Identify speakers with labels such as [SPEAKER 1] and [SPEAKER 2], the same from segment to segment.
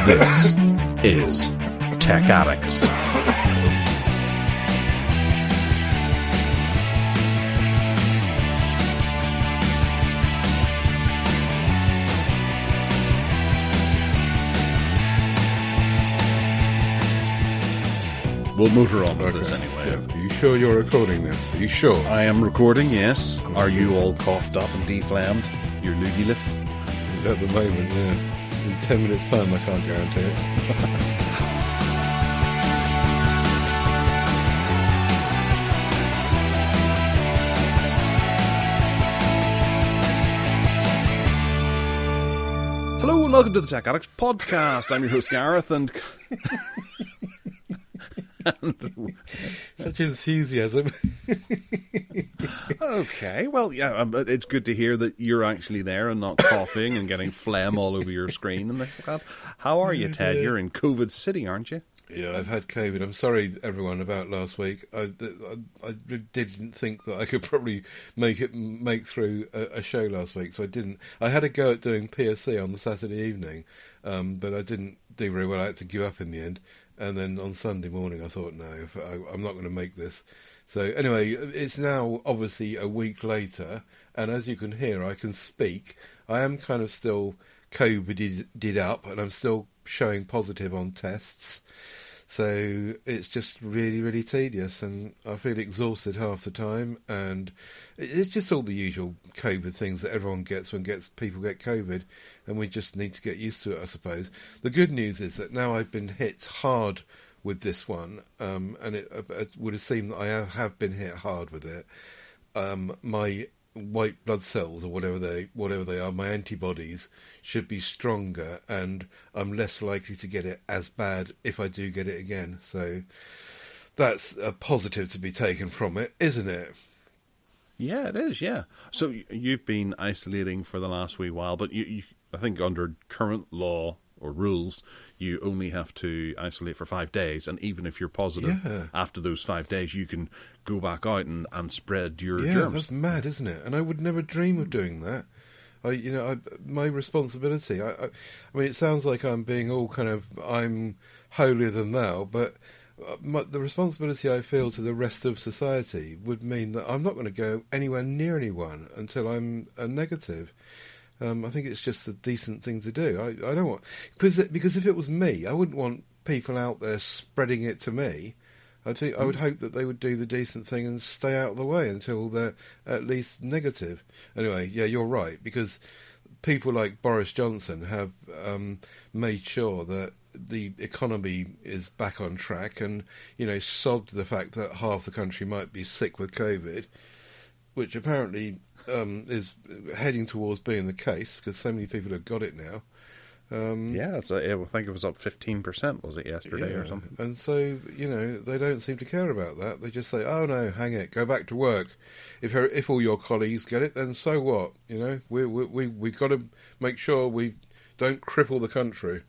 [SPEAKER 1] This is Tech Addicts. We'll motor on with this anyway.
[SPEAKER 2] Yeah. Are you sure you're recording this? Are you sure?
[SPEAKER 1] I am recording, yes. Are you all coughed up and deflammed? You're loogieless?
[SPEAKER 2] At the moment, yeah. In 10 minutes' time, I can't guarantee it.
[SPEAKER 1] Hello and welcome to the Tech Addicts podcast. I'm your host Gareth and...
[SPEAKER 2] Such enthusiasm.
[SPEAKER 1] Okay, well, yeah, it's good to hear that you're actually there and not coughing and getting phlegm all over your screen and things like that. How are you, Ted? You're in COVID City, aren't you?
[SPEAKER 2] Yeah, I've had COVID. I'm sorry, everyone, about last week. I didn't think that I could probably make through a show last week, so I didn't. I had a go at doing PSC on the Saturday evening, but I didn't do very well. I had to give up in the end. And then on Sunday morning, I thought, no, I'm not going to make this. So anyway, it's now obviously a week later, and as you can hear, I can speak. I am kind of still COVID'd up, and I'm still showing positive on tests. So it's just really, really tedious, and I feel exhausted half the time, and it's just all the usual COVID things that everyone gets when people get COVID, and we just need to get used to it, I suppose. The good news is that now I've been hit hard with this one, and it would have seemed that I have been hit hard with it. My white blood cells, or whatever they are, my antibodies should be stronger, and I'm less likely to get it as bad if I do get it again. So that's a positive to be taken from it, isn't it?
[SPEAKER 1] Yeah, it is, yeah. So you've been isolating for the last wee while, but you I think under current law or rules, you only have to isolate for 5 days, and even if you're positive, after those 5 days, you can go back out and spread your germs.
[SPEAKER 2] Yeah, that's mad, isn't it? And I would never dream of doing that. My responsibility. I mean, it sounds like I'm being all kind of I'm holier than thou, but the responsibility I feel to the rest of society would mean that I'm not going to go anywhere near anyone until I'm negative. I think it's just a decent thing to do. I don't want because if it was me, I wouldn't want people out there spreading it to me. I would hope that they would do the decent thing and stay out of the way until they're at least negative. Anyway, yeah, you're right, because people like Boris Johnson have made sure that the economy is back on track, and sobbed the fact that half the country might be sick with COVID, which apparently is heading towards being the case because so many people have got it now.
[SPEAKER 1] I think it was up 15%, was it, yesterday or something?
[SPEAKER 2] And so, they don't seem to care about that. They just say, oh no, hang it, go back to work. If all your colleagues get it, then so what? We've got to make sure we don't cripple the country.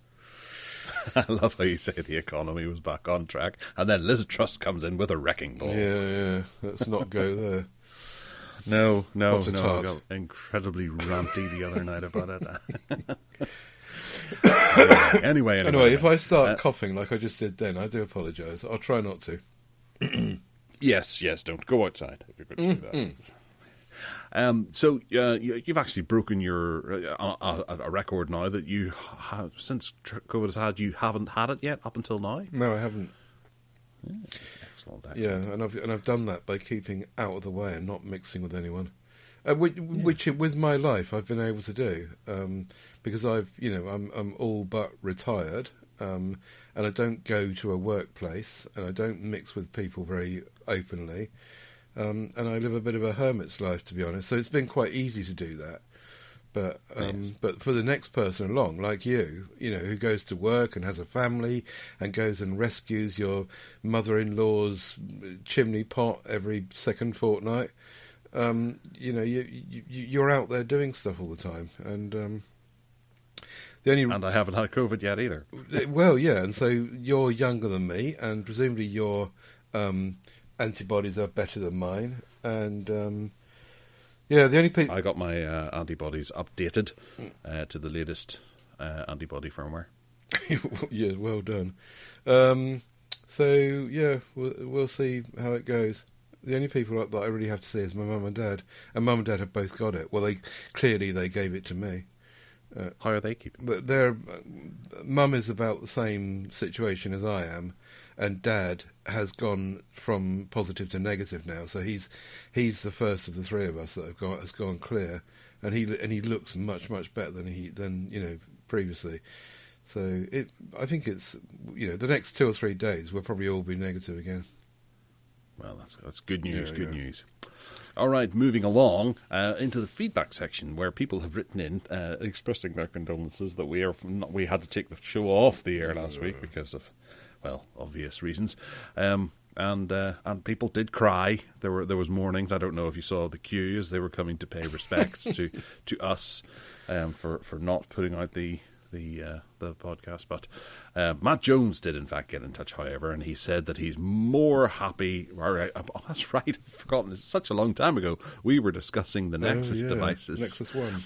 [SPEAKER 1] I love how you say the economy was back on track, and then Liz Truss comes in with a wrecking ball.
[SPEAKER 2] Yeah, let's not go there.
[SPEAKER 1] No, I got incredibly ranty the other night about it. Anyway,
[SPEAKER 2] if I start coughing like I just did then, I do apologise. I'll try not to.
[SPEAKER 1] Yes, don't go outside if you're going to do that. So you've actually broken your a record now that you have, since COVID has had, you haven't had it yet up until now.
[SPEAKER 2] No, I haven't.
[SPEAKER 1] Yeah, excellent.
[SPEAKER 2] Yeah, and I've done that by keeping out of the way and not mixing with anyone. Which with my life I've been able to do, because I'm all but retired, and I don't go to a workplace, and I don't mix with people very openly, and I live a bit of a hermit's life, to be honest. So it's been quite easy to do that. But but for the next person along, like you, who goes to work and has a family and goes and rescues your mother-in-law's chimney pot every second fortnight. You're out there doing stuff all the time, and
[SPEAKER 1] and I haven't had COVID yet either.
[SPEAKER 2] Well, yeah, and so you're younger than me, and presumably your antibodies are better than mine, and yeah, the only
[SPEAKER 1] I got my antibodies updated to the latest antibody firmware.
[SPEAKER 2] Yeah, well done. So yeah, we'll see how it goes. The only people that I really have to see is my mum and dad, and mum and dad have both got it. Well, they gave it to me.
[SPEAKER 1] How are they keeping?
[SPEAKER 2] But their mum is about the same situation as I am, and dad has gone from positive to negative now. So he's the first of the three of us that has gone clear, and he looks much better than previously. So I think it's the next 2 or 3 days we'll probably all be negative again.
[SPEAKER 1] Well, that's good news. Yeah, good news. All right, moving along into the feedback section, where people have written in expressing their condolences that we had to take the show off the air last week because of, well, obvious reasons. And people did cry. There was mournings. I don't know if you saw the queue as they were coming to pay respects to us for not putting out the podcast, but Matt Jones did in fact get in touch, however, and he said that he's more happy. That's right, I've forgotten. It's such a long time ago. We were discussing the Nexus devices,
[SPEAKER 2] Nexus One.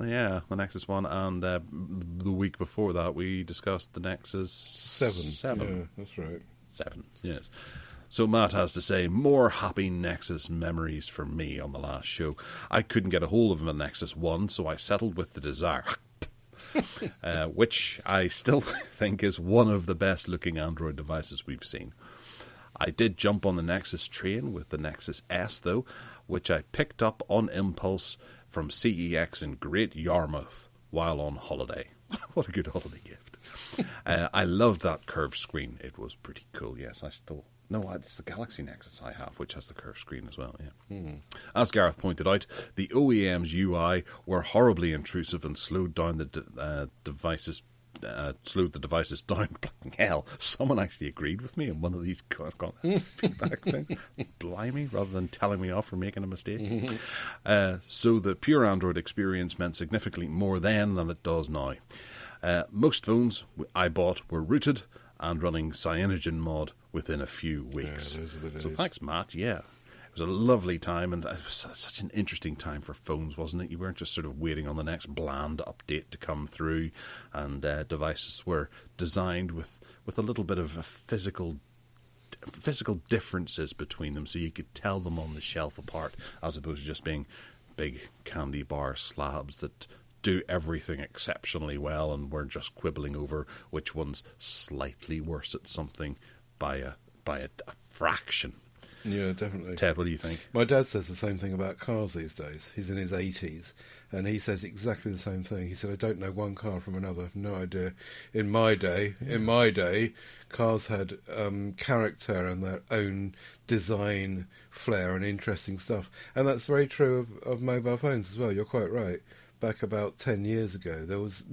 [SPEAKER 1] Yeah, the Nexus One, and the week before that we discussed the Nexus 7.
[SPEAKER 2] Yeah, that's right.
[SPEAKER 1] 7. Yes. So Matt has to say, more happy Nexus memories for me on the last show. I couldn't get a hold of a Nexus One, so I settled with the Desire. Which I still think is one of the best looking Android devices we've seen. I did jump on the Nexus train with the Nexus S though, which I picked up on impulse from CEX in Great Yarmouth while on holiday. What a good holiday gift. I loved that curved screen. It was pretty cool. Yes, it's the Galaxy Nexus I have, which has the curved screen as well. Yeah. As Gareth pointed out, the OEM's UI were horribly intrusive and slowed down the devices. Slowed the devices down. Hell, someone actually agreed with me in one of these feedback things. Blimey, rather than telling me off for making a mistake. So the pure Android experience meant significantly more then than it does now. Most phones I bought were rooted and running Cyanogenmod within a few weeks. Yeah, so thanks, Matt. Yeah, it was a lovely time, and it was such an interesting time for phones, wasn't it? You weren't just sort of waiting on the next bland update to come through, and devices were designed with a little bit of a physical differences between them, so you could tell them on the shelf apart, as opposed to just being big candy bar slabs that do everything exceptionally well, and we're just quibbling over which one's slightly worse at something by a fraction.
[SPEAKER 2] Yeah, definitely.
[SPEAKER 1] Ted, what do you think?
[SPEAKER 2] My dad says the same thing about cars these days. He's in his 80s, and he says exactly the same thing. He said, I don't know one car from another. No idea. In my day, cars had character and their own design flair and interesting stuff. And that's very true of mobile phones as well. You're quite right. Back about 10 years ago, there was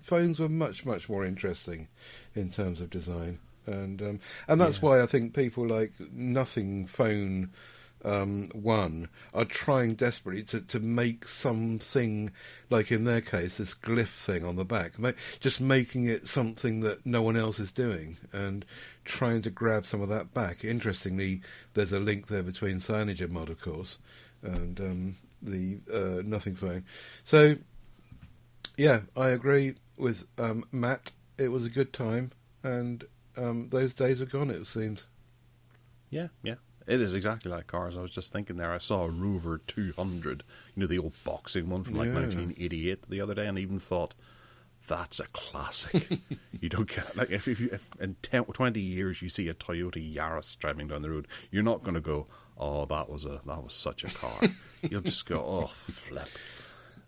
[SPEAKER 2] phones were much more interesting in terms of design, and that's why I think people like Nothing Phone 1 are trying desperately to make something, like in their case, this glyph thing on the back, just making it something that no one else is doing, and trying to grab some of that back. Interestingly, there's a link there between Cyanogenmod, of course, and the Nothing Phone. So, yeah, I agree with Matt. It was a good time, and those days are gone, it seems.
[SPEAKER 1] Yeah. It is exactly like cars. I was just thinking there, I saw a Rover 200, the old boxing one from 1988 the other day, and even thought, that's a classic. You don't get, like, if in 20 years you see a Toyota Yaris driving down the road, you're not going to go, oh, that was such a car. You'll just go, oh, flip.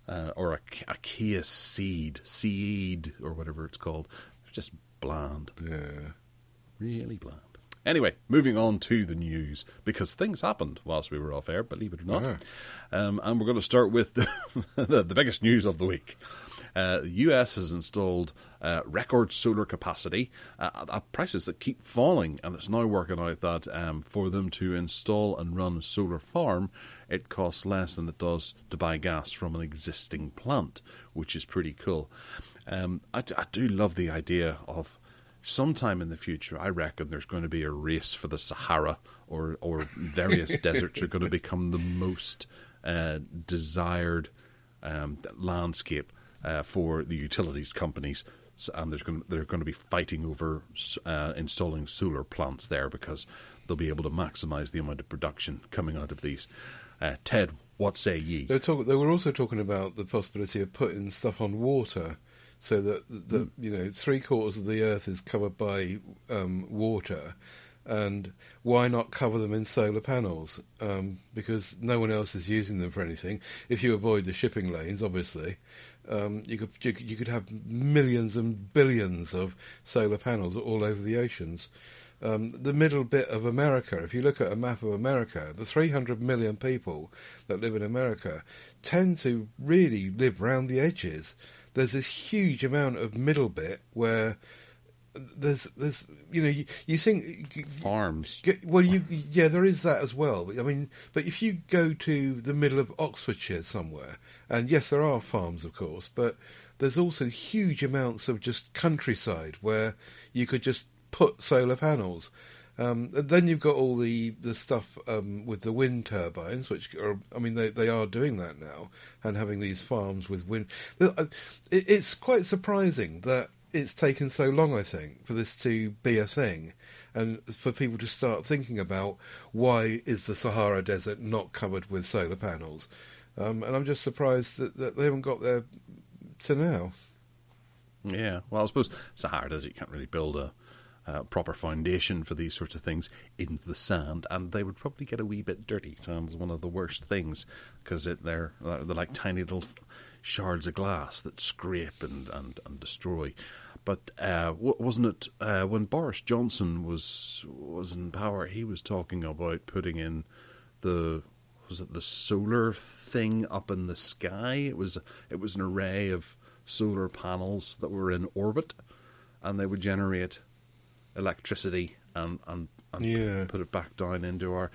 [SPEAKER 1] Or a Kia Ceed, or whatever it's called. They're just bland.
[SPEAKER 2] Yeah.
[SPEAKER 1] Really bland. Anyway, moving on to the news, because things happened whilst we were off air, believe it or not.
[SPEAKER 2] Yeah.
[SPEAKER 1] And we're going to start with the biggest news of the week. The US has installed record solar capacity at prices that keep falling, and it's now working out that for them to install and run a solar farm, it costs less than it does to buy gas from an existing plant, which is pretty cool. I do love the idea of sometime in the future, I reckon there's going to be a race for the Sahara, or various deserts are going to become the most desired landscape for the utilities companies and they're going to be fighting over installing solar plants there because they'll be able to maximise the amount of production coming out of these. Ted, what say ye?
[SPEAKER 2] They were also talking about the possibility of putting stuff on water, so that 3/4 of the Earth is covered by water, and why not cover them in solar panels? Because no one else is using them for anything. If you avoid the shipping lanes, obviously, you could have millions and billions of solar panels all over the oceans. The middle bit of America, if you look at a map of America, the 300 million people that live in America tend to really live round the edges. There's this huge amount of middle bit where there's you think
[SPEAKER 1] farms.
[SPEAKER 2] There is that as well. I mean, but if you go to the middle of Oxfordshire somewhere, and yes, there are farms, of course, but there's also huge amounts of just countryside where you could just put solar panels. And then you've got all the stuff with the wind turbines, which are, I mean, they are doing that now, and having these farms with wind. It's quite surprising that it's taken so long, I think, for this to be a thing, and for people to start thinking about why is the Sahara Desert not covered with solar panels. And I'm just surprised that they haven't got there to now.
[SPEAKER 1] Yeah, well, I suppose Sahara Desert, you can't really build a proper foundation for these sorts of things into the sand, and they would probably get a wee bit dirty. Sand's one of the worst things, because they're like tiny little shards of glass that scrape and destroy. But wasn't it when Boris Johnson was in power, he was talking about putting in the solar thing up in the sky? It was an array of solar panels that were in orbit, and they would generate electricity and put it back down into our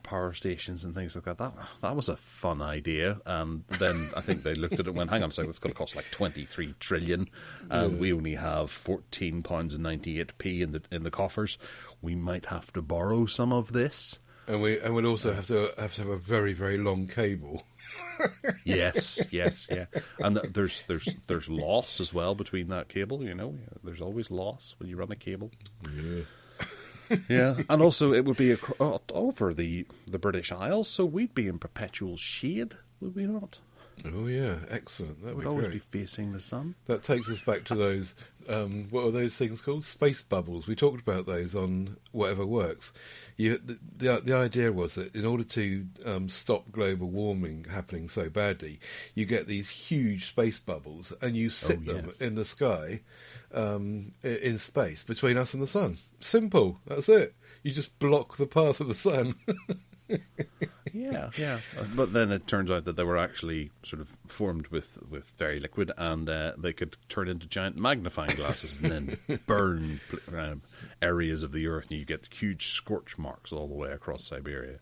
[SPEAKER 1] power stations and things like that. That was a fun idea. And then I think they looked at it and went, hang on a second, it's going to cost like 23 trillion, and we only have £14.98 in the coffers. We might have to borrow some of this.
[SPEAKER 2] And we'd also have to have a very, very long cable.
[SPEAKER 1] yes, yeah, and there's loss as well between that cable. There's always loss when you run a cable. Yeah, and also it would be over the British Isles, so we'd be in perpetual shade, would we not?
[SPEAKER 2] Oh yeah, excellent. That would
[SPEAKER 1] always
[SPEAKER 2] be
[SPEAKER 1] facing the sun.
[SPEAKER 2] That takes us back to those. What are those things called? Space bubbles. We talked about those on Whatever Works. The idea was that in order to stop global warming happening so badly, you get these huge space bubbles and you sit them in the sky, in space between us and the sun. Simple. That's it. You just block the path of the sun.
[SPEAKER 1] Yeah. But then it turns out that they were actually sort of formed with very liquid, and they could turn into giant magnifying glasses and then burn areas of the Earth, and you get huge scorch marks all the way across Siberia.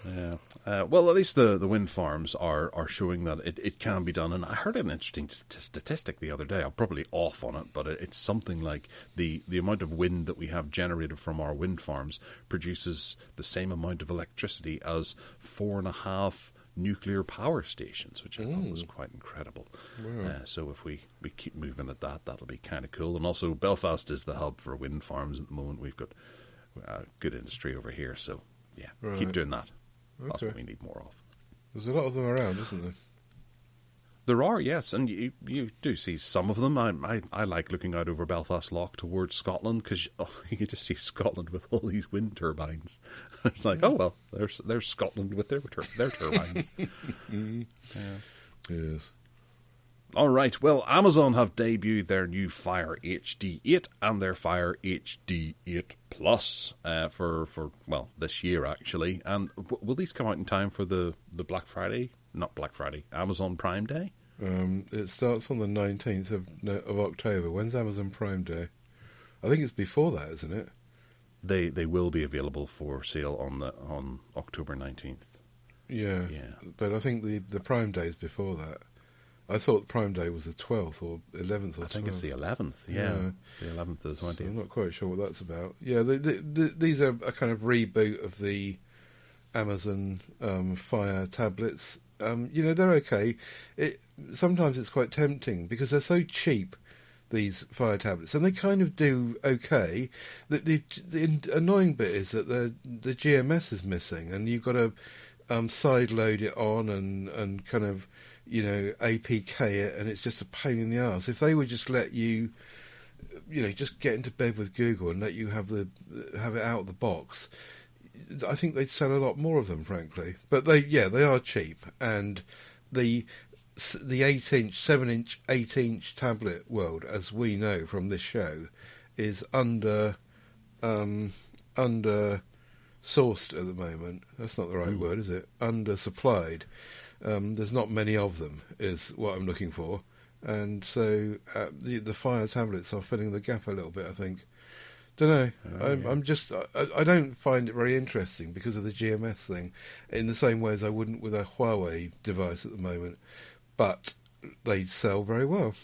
[SPEAKER 1] Yeah. Well, at least the wind farms are showing that it can be done. And I heard an interesting statistic the other day. I'm probably off on it, but it's something like the amount of wind that we have generated from our wind farms produces the same amount of electricity as 4.5 nuclear power stations, which I thought was quite incredible. Wow. So if we keep moving at that'll be kind of cool. And also, Belfast is the hub for wind farms at the moment. We've got good industry over here, so yeah, keep doing that. Okay. That's what we need more of.
[SPEAKER 2] There's a lot of them around, isn't there?
[SPEAKER 1] There are, yes, and you do see some of them. I like looking out over Belfast Lough towards Scotland, because you just see Scotland with all these wind turbines. It's like, oh well, there's Scotland with their turbines.
[SPEAKER 2] Yes.
[SPEAKER 1] All right, well, Amazon have debuted their new Fire HD 8 and their Fire HD 8 Plus for this year, actually. And will these come out in time for the Black Friday? Not Black Friday, Amazon Prime Day?
[SPEAKER 2] It starts on the 19th of October. When's Amazon Prime Day? I think it's before that, isn't it?
[SPEAKER 1] They will be available for sale on October 19th.
[SPEAKER 2] Yeah. But I think the Prime Day is before that. I thought Prime Day was the 12th or 11th or 12th.
[SPEAKER 1] I think it's the 11th, yeah. The 11th to the 20th.
[SPEAKER 2] So I'm not quite sure what that's about. Yeah, these are a kind of reboot of the Amazon Fire tablets. they're okay. Sometimes it's quite tempting because they're so cheap, these Fire tablets, and they kind of do okay. The annoying bit is that the GMS is missing, and you've got to side load it on and kind of APK it, and it's just a pain in the arse. If they would just let you, just get into bed with Google and let you have it out of the box, I think they'd sell a lot more of them, frankly. But they are cheap, and the 8-inch, 7-inch, 8-inch tablet world, as we know from this show, is under sourced at the moment. That's not the right word, is it? Undersupplied. There's not many of them, is what I'm looking for, and so the Fire tablets are filling the gap a little bit, I think. Don't know. I don't find it very interesting because of the GMS thing, in the same way as I wouldn't with a Huawei device at the moment. But they sell very well.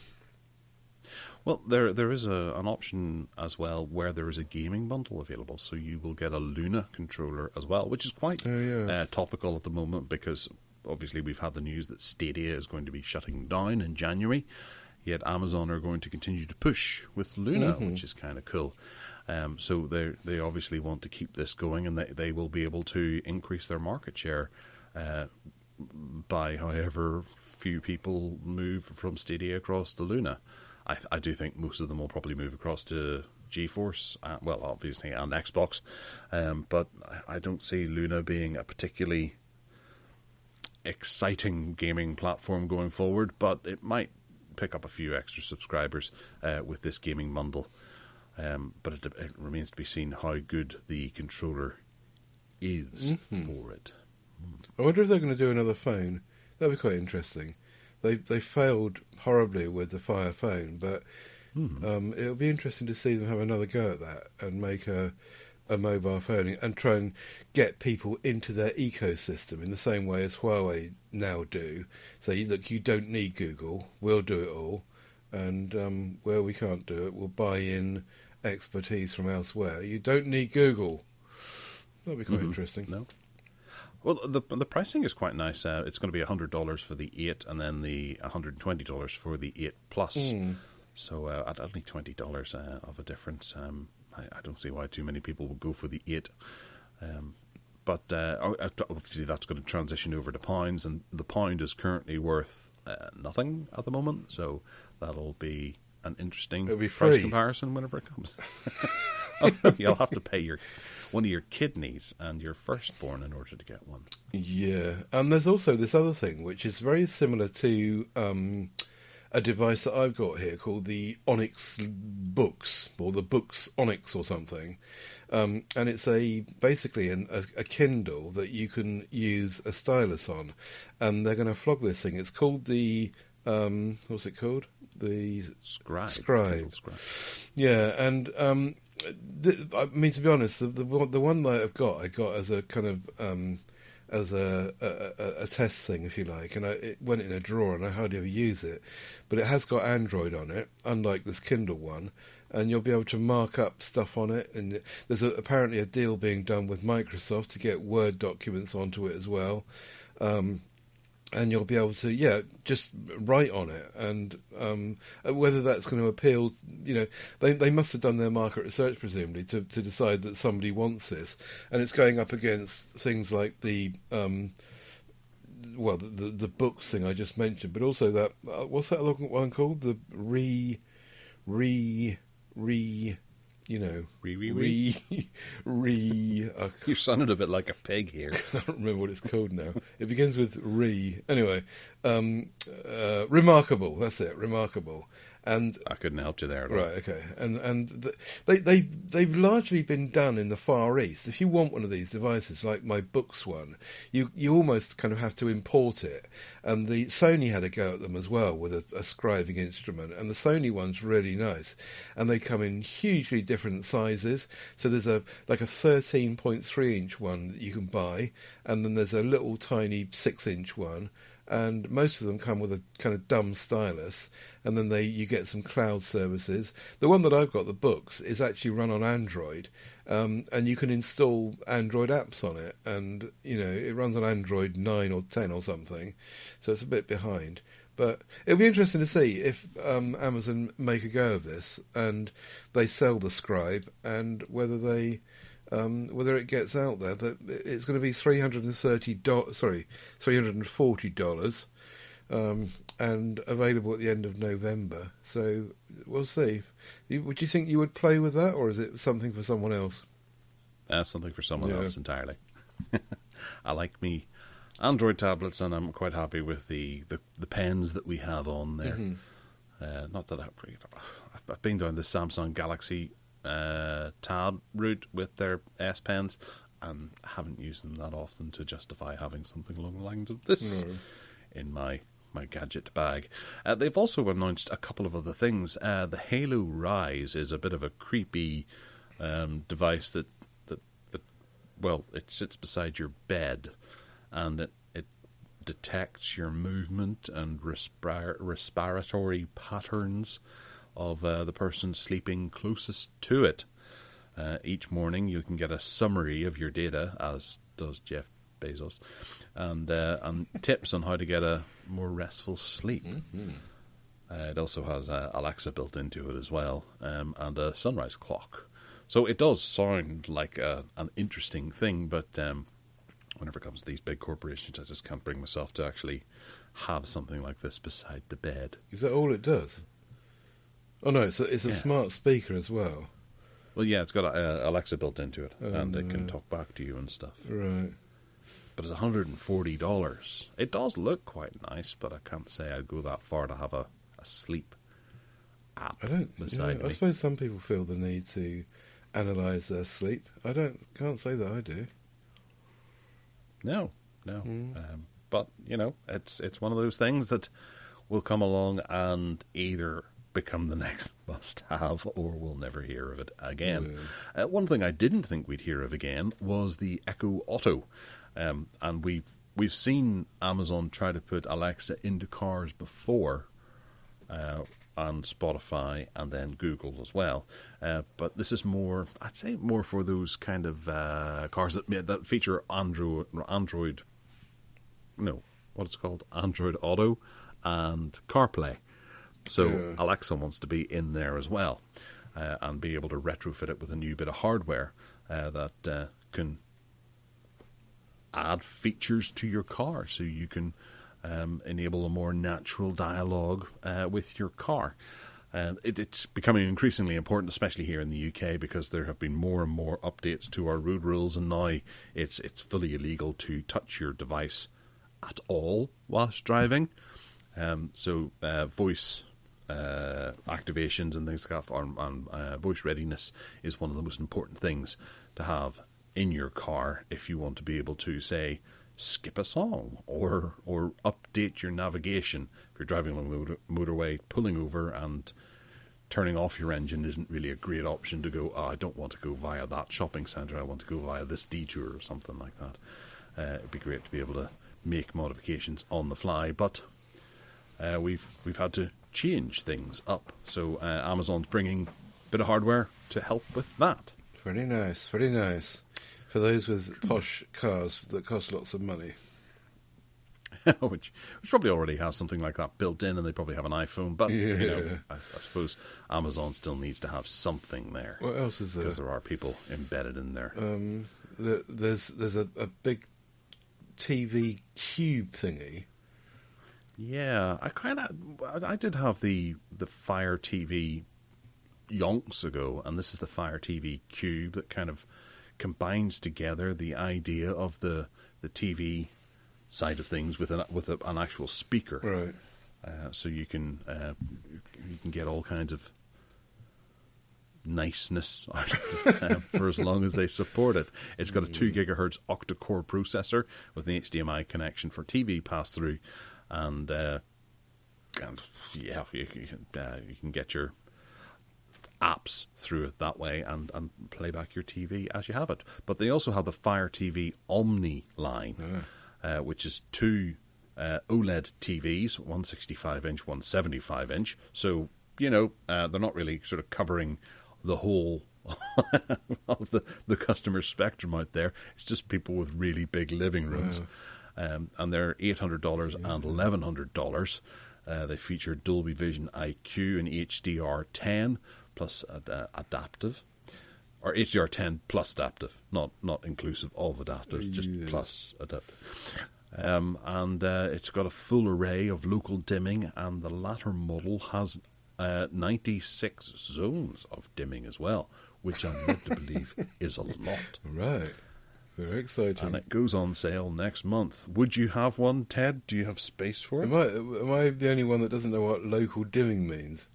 [SPEAKER 1] Well, there is an option as well where there is a gaming bundle available, so you will get a Luna controller as well, which is quite topical at the moment because obviously we've had the news that Stadia is going to be shutting down in January, yet Amazon are going to continue to push with Luna, which is kind of cool. So they obviously want to keep this going, and they will be able to increase their market share by however few people move from Stadia across to Luna. I do think most of them will probably move across to GeForce, obviously, and Xbox, but I don't see Luna being a particularly exciting gaming platform going forward, but it might pick up a few extra subscribers with this gaming bundle. But it remains to be seen how good the controller is for it.
[SPEAKER 2] I wonder if they're going to do another phone. That'd be quite interesting. They failed horribly with the Fire phone, but it'll be interesting to see them have another go at that and make a mobile phone and try and get people into their ecosystem in the same way as Huawei now do. So you don't need Google, we'll do it all, and where we can't do it, we'll buy in expertise from elsewhere. You don't need Google. That'll be quite interesting.
[SPEAKER 1] No. Well, the pricing is quite nice. It's going to be $100 for the 8 and then the $120 for the 8 Plus. So at only $20 of a difference. I don't see why too many people would go for the 8. But obviously that's going to transition over to pounds, and the pound is currently worth nothing at the moment. So that'll be an interesting price comparison whenever it comes. You'll have to pay one of your kidneys and your firstborn in order to get one.
[SPEAKER 2] Yeah, and there's also this other thing which is very similar to a device that I've got here called the Onyx Books, or the Books Onyx or something, and it's basically a Kindle that you can use a stylus on, and they're going to flog this thing. It's called the what's it called? The Scribe. Yeah, and I mean, to be honest, the one that I got as a kind of as a test thing, if you like, and it went in a drawer, and I hardly ever use it. But it has got Android on it, unlike this Kindle one, and you'll be able to mark up stuff on it. And there's apparently a deal being done with Microsoft to get Word documents onto it as well. And you'll be able to, just write on it. And whether that's going to appeal, they must have done their market research, presumably, to decide that somebody wants this. And it's going up against things like the books thing I just mentioned, but also that, what's that one called? The
[SPEAKER 1] You sounded a bit like a pig here.
[SPEAKER 2] I don't remember what it's called now. It begins with re. Anyway, remarkable. That's it. Remarkable. And
[SPEAKER 1] I couldn't help you there.
[SPEAKER 2] Right. Okay. And they've largely been done in the Far East. If you want one of these devices, like my Books one, you almost kind of have to import it. And the Sony had a go at them as well with a scribing instrument. And the Sony one's really nice. And they come in hugely different sizes. So there's a 13.3 inch one that you can buy, and then there's a little tiny 6-inch one. and most of them come with a kind of dumb stylus, and then you get some cloud services. The one that I've got, the books, is actually run on Android, and you can install Android apps on it, and it runs on Android 9 or 10 or something, so it's a bit behind. But it'll be interesting to see if Amazon make a go of this and they sell the Scribe, and whether it gets out there. That it's going to be $340, and available at the end of November. So we'll see. Would you think you would play with that, or is it something for someone else?
[SPEAKER 1] That's something for someone else entirely. I like me Android tablets, and I'm quite happy with the pens that we have on there. Mm-hmm. Not that I've been down the Samsung Galaxy Tab route with their S Pens, and haven't used them that often to justify having something along the lines of this in my gadget bag. They've also announced a couple of other things. The Halo Rise is a bit of a creepy device that it sits beside your bed, and it detects your movement and respiratory patterns of the person sleeping closest to it. Each morning you can get a summary of your data, as does Jeff Bezos, and tips on how to get a more restful sleep. Mm-hmm. It also has Alexa built into it as well, and a sunrise clock. So it does sound like an interesting thing, but whenever it comes to these big corporations, I just can't bring myself to actually have something like this beside the bed.
[SPEAKER 2] Is that all it does? Oh no, it's a smart speaker as well.
[SPEAKER 1] Well, yeah, it's got Alexa built into it, and it can talk back to you and stuff.
[SPEAKER 2] Right.
[SPEAKER 1] But it's $140. It does look quite nice, but I can't say I'd go that far to have a sleep app beside me.
[SPEAKER 2] I suppose some people feel the need to analyse their sleep. Can't say that I do.
[SPEAKER 1] No. But it's one of those things that will come along and either become the next must-have, or we'll never hear of it again. One thing I didn't think we'd hear of again was the Echo Auto, and we've seen Amazon try to put Alexa into cars before, and Spotify, and then Google as well. But this is more, I'd say, more for those kind of cars that feature Android. No, what it's called, Android Auto and CarPlay. So Alexa wants to be in there as well, and be able to retrofit it with a new bit of hardware that can add features to your car, so you can enable a more natural dialogue with your car. It's becoming increasingly important, especially here in the UK, because there have been more and more updates to our road rules, and now it's fully illegal to touch your device at all whilst driving. So voice activations and things like that, and voice readiness is one of the most important things to have in your car if you want to be able to, say, skip a song or update your navigation. If you're driving along the motorway, pulling over and turning off your engine isn't really a great option to go, I don't want to go via that shopping centre, I want to go via this detour or something like that. It'd be great to be able to make modifications on the fly, but we've had to change things up. So Amazon's bringing a bit of hardware to help with that.
[SPEAKER 2] Very nice, very nice. For those with posh cars that cost lots of money.
[SPEAKER 1] which probably already has something like that built in, and they probably have an iPhone. But I suppose Amazon still needs to have something there.
[SPEAKER 2] What else is there?
[SPEAKER 1] Because there are people embedded in there.
[SPEAKER 2] There's a big TV cube thingy.
[SPEAKER 1] Yeah, I did have the Fire TV yonks ago, and this is the Fire TV Cube that kind of combines together the idea of the TV side of things with an actual speaker,
[SPEAKER 2] right?
[SPEAKER 1] So you can get all kinds of niceness out of it for as long as they support it. It's got a 2 gigahertz octa-core processor with an HDMI connection for TV pass-through, and yeah, you can get your apps through it that way and play back your TV as you have it. But they also have the Fire TV Omni line, which is 2 OLED TVs, 165-inch, 175-inch. So, they're not really sort of covering the whole of the customer spectrum out there. It's just people with really big living rooms. Wow. And they're $800 and $1,100. They feature Dolby Vision IQ and HDR10 plus adaptive. Or HDR10 plus adaptive, not inclusive of adaptives, just plus adaptive. And it's got a full array of local dimming, and the latter model has 96 zones of dimming as well, which I'm led to believe is a lot.
[SPEAKER 2] Right. Very exciting.
[SPEAKER 1] And it goes on sale next month. Would you have one, Ted? Do you have space for it?
[SPEAKER 2] Am I the only one that doesn't know what local dimming means?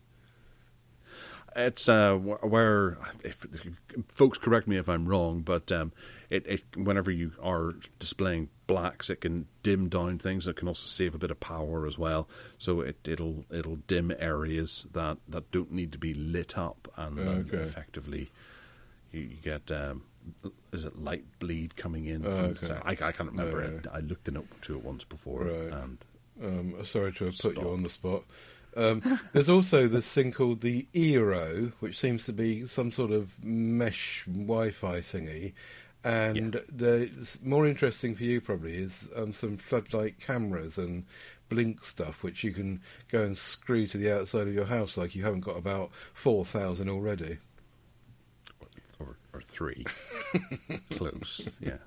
[SPEAKER 1] It's where, if folks correct me if I'm wrong, but it whenever you are displaying blacks, it can dim down things. It can also save a bit of power as well. So it'll dim areas that don't need to be lit up, and effectively you get is it light bleed coming in? I can't remember. I looked into it once before, and
[SPEAKER 2] sorry to have put you on the spot. There's also this thing called the Eero, which seems to be some sort of mesh Wi-Fi thingy. And the more interesting for you probably is some floodlight cameras and blink stuff, which you can go and screw to the outside of your house, like you haven't got about 4,000 already.
[SPEAKER 1] Or 3. Close, yeah.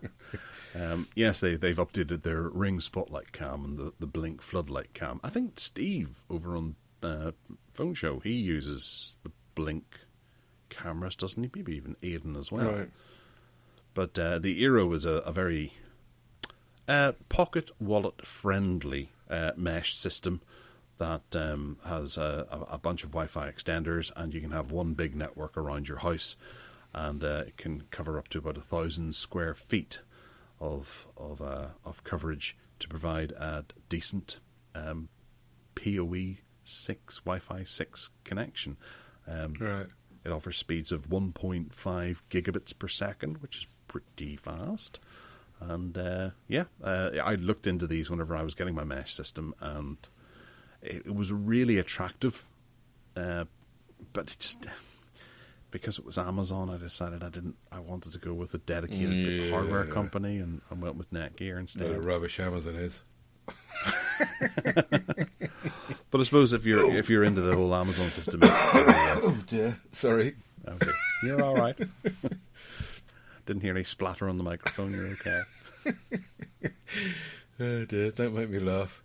[SPEAKER 1] Yes, they've updated their Ring Spotlight Cam and the Blink Floodlight Cam. I think Steve over on Phone Show, he uses the Blink cameras, doesn't he? Maybe even Aidan as well. Right. But the Eero is a very pocket wallet friendly mesh system that has a bunch of Wi-Fi extenders, and you can have one big network around your house, and it can cover up to about 1,000 square feet of coverage to provide a decent PoE 6 Wi-Fi 6 connection.
[SPEAKER 2] Right.
[SPEAKER 1] It offers speeds of 1.5 gigabits per second, which is pretty fast. And I looked into these whenever I was getting my mesh system, and it was really attractive. But it just, because it was Amazon, I decided I wanted to go with a dedicated big hardware company, and I went with Netgear instead.
[SPEAKER 2] What a rubbish Amazon is.
[SPEAKER 1] But I suppose if you're into the whole Amazon system,
[SPEAKER 2] oh dear, sorry.
[SPEAKER 1] Okay, you're all right. Didn't hear any splatter on the microphone. You're okay.
[SPEAKER 2] Oh dear, don't make me laugh.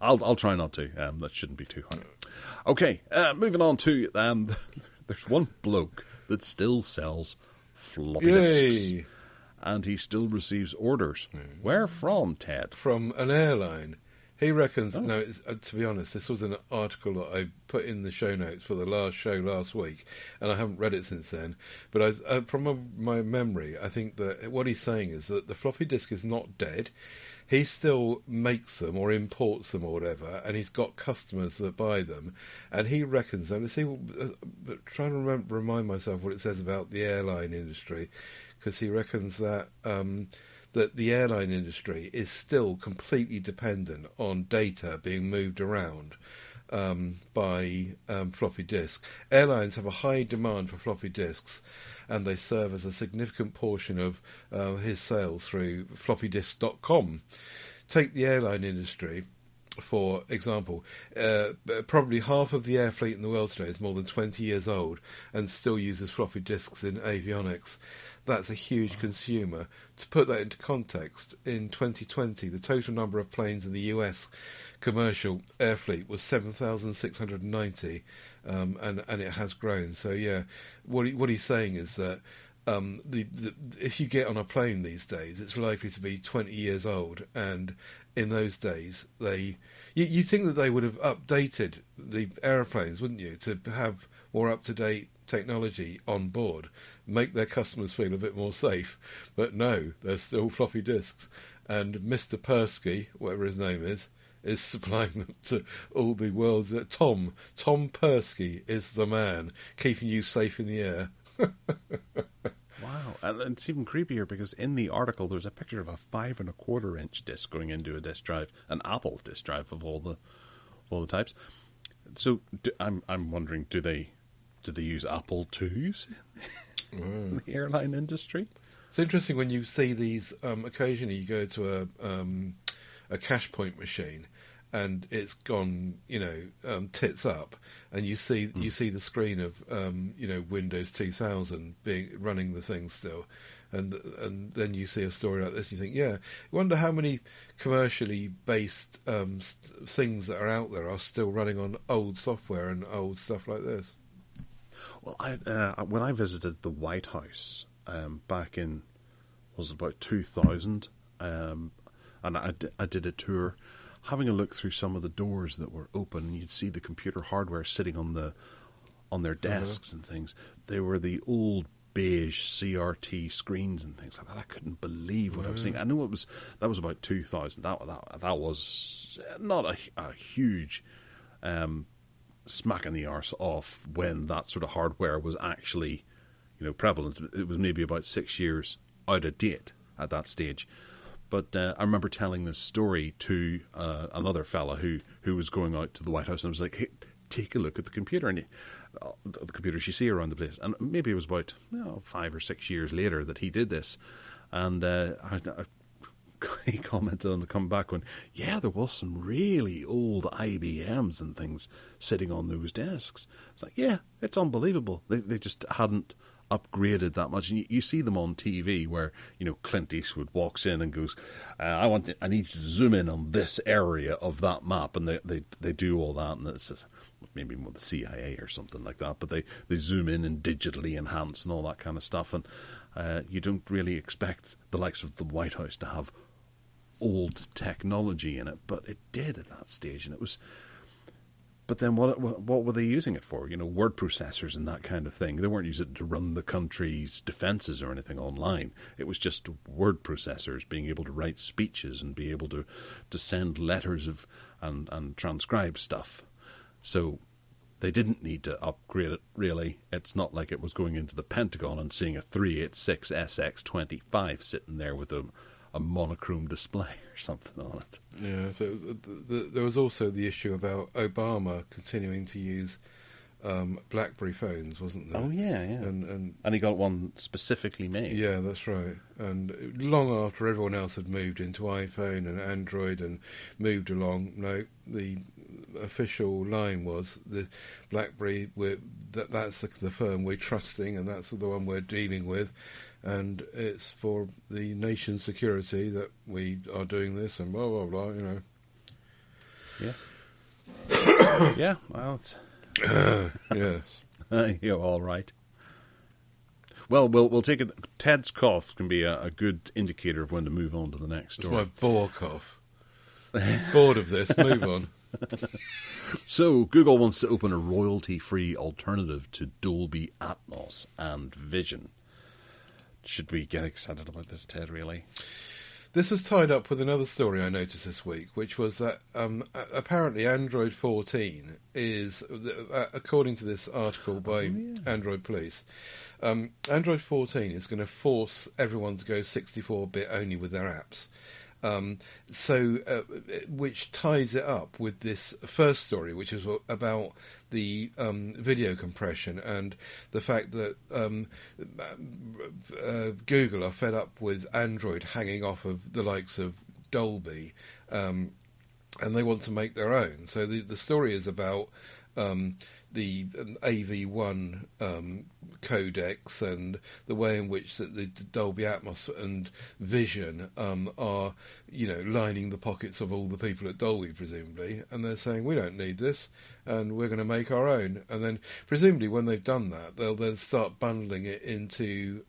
[SPEAKER 1] I'll try not to. That shouldn't be too hard. Okay, moving on to there's one bloke that still sells floppy disks, and he still receives orders. Where from, Ted?
[SPEAKER 2] From an airline. He reckons. Oh. No, to be honest, this was an article that I put in the show notes for the last show last week, and I haven't read it since then. But from my memory, I think that what he's saying is that the floppy disk is not dead. He still makes them or imports them or whatever, and he's got customers that buy them. And he reckons, and trying to remind myself what it says about the airline industry, because he reckons that that the airline industry is still completely dependent on data being moved around by floppy disks. Airlines have a high demand for floppy disks, and they serve as a significant portion of his sales through floppydisk.com. Take the airline industry, for example. Probably half of the air fleet in the world today is more than 20 years old and still uses floppy disks in avionics. That's a huge consumer. To put that into context, in 2020, the total number of planes in the US commercial air fleet was 7,690, and it has grown. So yeah, what he's saying is that if you get on a plane these days, it's likely to be 20 years old, and in those days you think that they would have updated the aeroplanes, wouldn't you, to have more up-to-date technology on board, make their customers feel a bit more safe. But no, they're still floppy disks, and Mr. Persky, whatever his name is supplying them to all the world's Tom Persky is the man keeping you safe in the air.
[SPEAKER 1] Wow, and it's even creepier because in the article there's a picture of a 5.25-inch disc going into a disk drive, an Apple disk drive of all the types. So I'm wondering, do they use Apple IIs in the airline industry?
[SPEAKER 2] It's interesting when you see these. Occasionally, you go to a cash point machine, and it's gone, tits up, and you see the screen of Windows 2000 running the thing still, and then you see a story like this, and you think, I wonder how many commercially based things that are out there are still running on old software and old stuff like this.
[SPEAKER 1] Well, when I visited the White House back in, was it about 2000, and I did a tour, having a look through some of the doors that were open, and you'd see the computer hardware sitting on their desks and things. They were the old beige CRT screens and things like that. I couldn't believe what I was seeing. I knew that was about 2000. That was not a huge smack in the arse off when that sort of hardware was actually, prevalent. It was maybe about 6 years out of date at that stage. But I remember telling this story to another fella who was going out to the White House, and I was like, "Hey, take a look at the computer," and the computers you see around the place. And maybe it was about 5 or 6 years later that he did this, and he commented on the comeback when, there was some really old IBMs and things sitting on those desks. It's like, it's unbelievable. They just hadn't upgraded that much, and you see them on TV where Clint Eastwood walks in and goes, I need you to zoom in on this area of that map, and they do all that, and it's maybe more the CIA or something like that, but they zoom in and digitally enhance and all that kind of stuff, and you don't really expect the likes of the White House to have old technology in it, but it did at that stage, and it was. But then what were they using it for? Word processors and that kind of thing. They weren't using it to run the country's defences or anything online. It was just word processors, being able to write speeches and be able to send letters and transcribe stuff. So they didn't need to upgrade it, really. It's not like it was going into the Pentagon and seeing a 386 SX25 sitting there with a monochrome display or something on it.
[SPEAKER 2] Yeah, there was also the issue about Obama continuing to use BlackBerry phones, wasn't there?
[SPEAKER 1] Oh yeah. And he got one specifically made.
[SPEAKER 2] Yeah, that's right. And long after everyone else had moved into iPhone and Android and moved along, the official line was the BlackBerry. That's the firm we're trusting, and that's the one we're dealing with. And it's for the nation's security that we are doing this, and blah, blah, blah,
[SPEAKER 1] Yeah. Yeah, well, it's...
[SPEAKER 2] yes.
[SPEAKER 1] You're all right. Well, we'll take it. Ted's cough can be a good indicator of when to move on to the next story.
[SPEAKER 2] It's my bore cough. Bored of this, move on.
[SPEAKER 1] So, Google wants to open a royalty-free alternative to Dolby Atmos and Vision. Should we get excited about this, Ted, really?
[SPEAKER 2] This was tied up with another story I noticed this week, which was that apparently Android 14 is, according to this article by Android Police, Android 14 is going to force everyone to go 64-bit only with their apps. Which ties it up with this first story, which is about the video compression and the fact that Google are fed up with Android hanging off of the likes of Dolby, and they want to make their own. So the story is about the AV1 codecs and the way in which the Dolby Atmos and Vision are, lining the pockets of all the people at Dolby, presumably, and they're saying, we don't need this, and we're going to make our own. And then, presumably, when they've done that, they'll then start bundling it into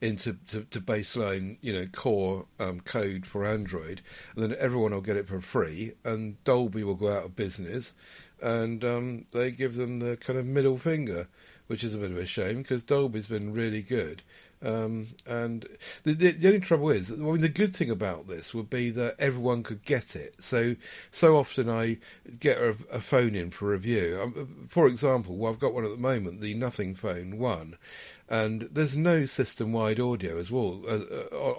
[SPEAKER 2] baseline, core code for Android, and then everyone will get it for free, and Dolby will go out of business, and they give them the kind of middle finger, which is a bit of a shame because Dolby's been really good. And the only trouble is, the good thing about this would be that everyone could get it. So often I get a phone in for review. For example, I've got one at the moment, the Nothing Phone 1. and there's no system-wide audio as well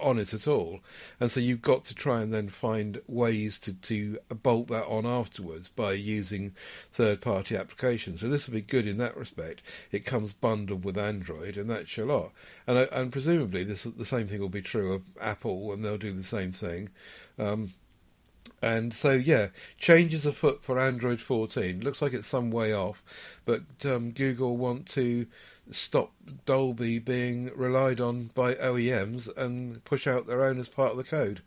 [SPEAKER 2] on it at all, and so you've got to try and then find ways to bolt that on afterwards by using third-party applications. So this will be good in that respect. It comes bundled with Android, and that's a lot. And presumably the same thing will be true of Apple, and they'll do the same thing. And so, yeah, changes afoot for Android 14. Looks like it's some way off, but Google want to stop Dolby being relied on by OEMs and push out their own as part of the code.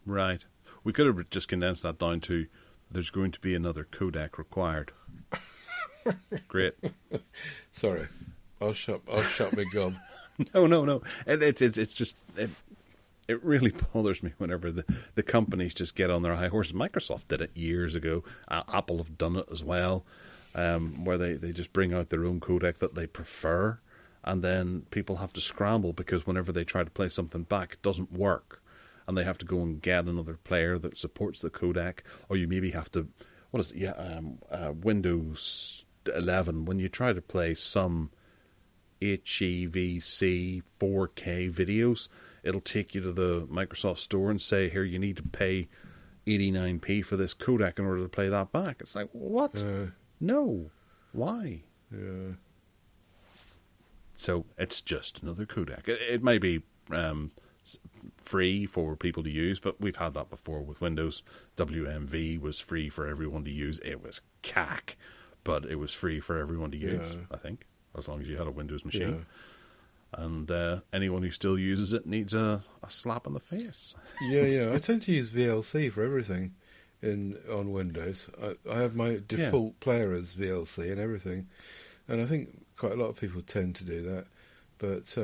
[SPEAKER 1] Right. We could have just condensed that down to there's going to be another codec required. Great.
[SPEAKER 2] Sorry, I'll shut my gob.
[SPEAKER 1] No. It's just it really bothers me whenever the companies just get on their high horses. Microsoft did it years ago. Apple have done it as well, where they just bring out their own codec that they prefer, and then people have to scramble because whenever they try to play something back, it doesn't work, and they have to go and get another player that supports the codec, or you maybe have to, Windows 11, when you try to play some HEVC 4K videos, it'll take you to the Microsoft store and say, here, you need to pay 89p for this codec in order to play that back. It's like, what? No. Why?
[SPEAKER 2] Yeah.
[SPEAKER 1] So it's just another codec. It may be free for people to use, but we've had that before with Windows. WMV was free for everyone to use. It was CAC, but it was free for everyone to use, I think, as long as you had a Windows machine.
[SPEAKER 2] Yeah.
[SPEAKER 1] And anyone who still uses it needs a slap in the face.
[SPEAKER 2] Yeah. I tend to use VLC for everything on Windows. I have my default player as VLC and everything, and I think quite a lot of people tend to do that. But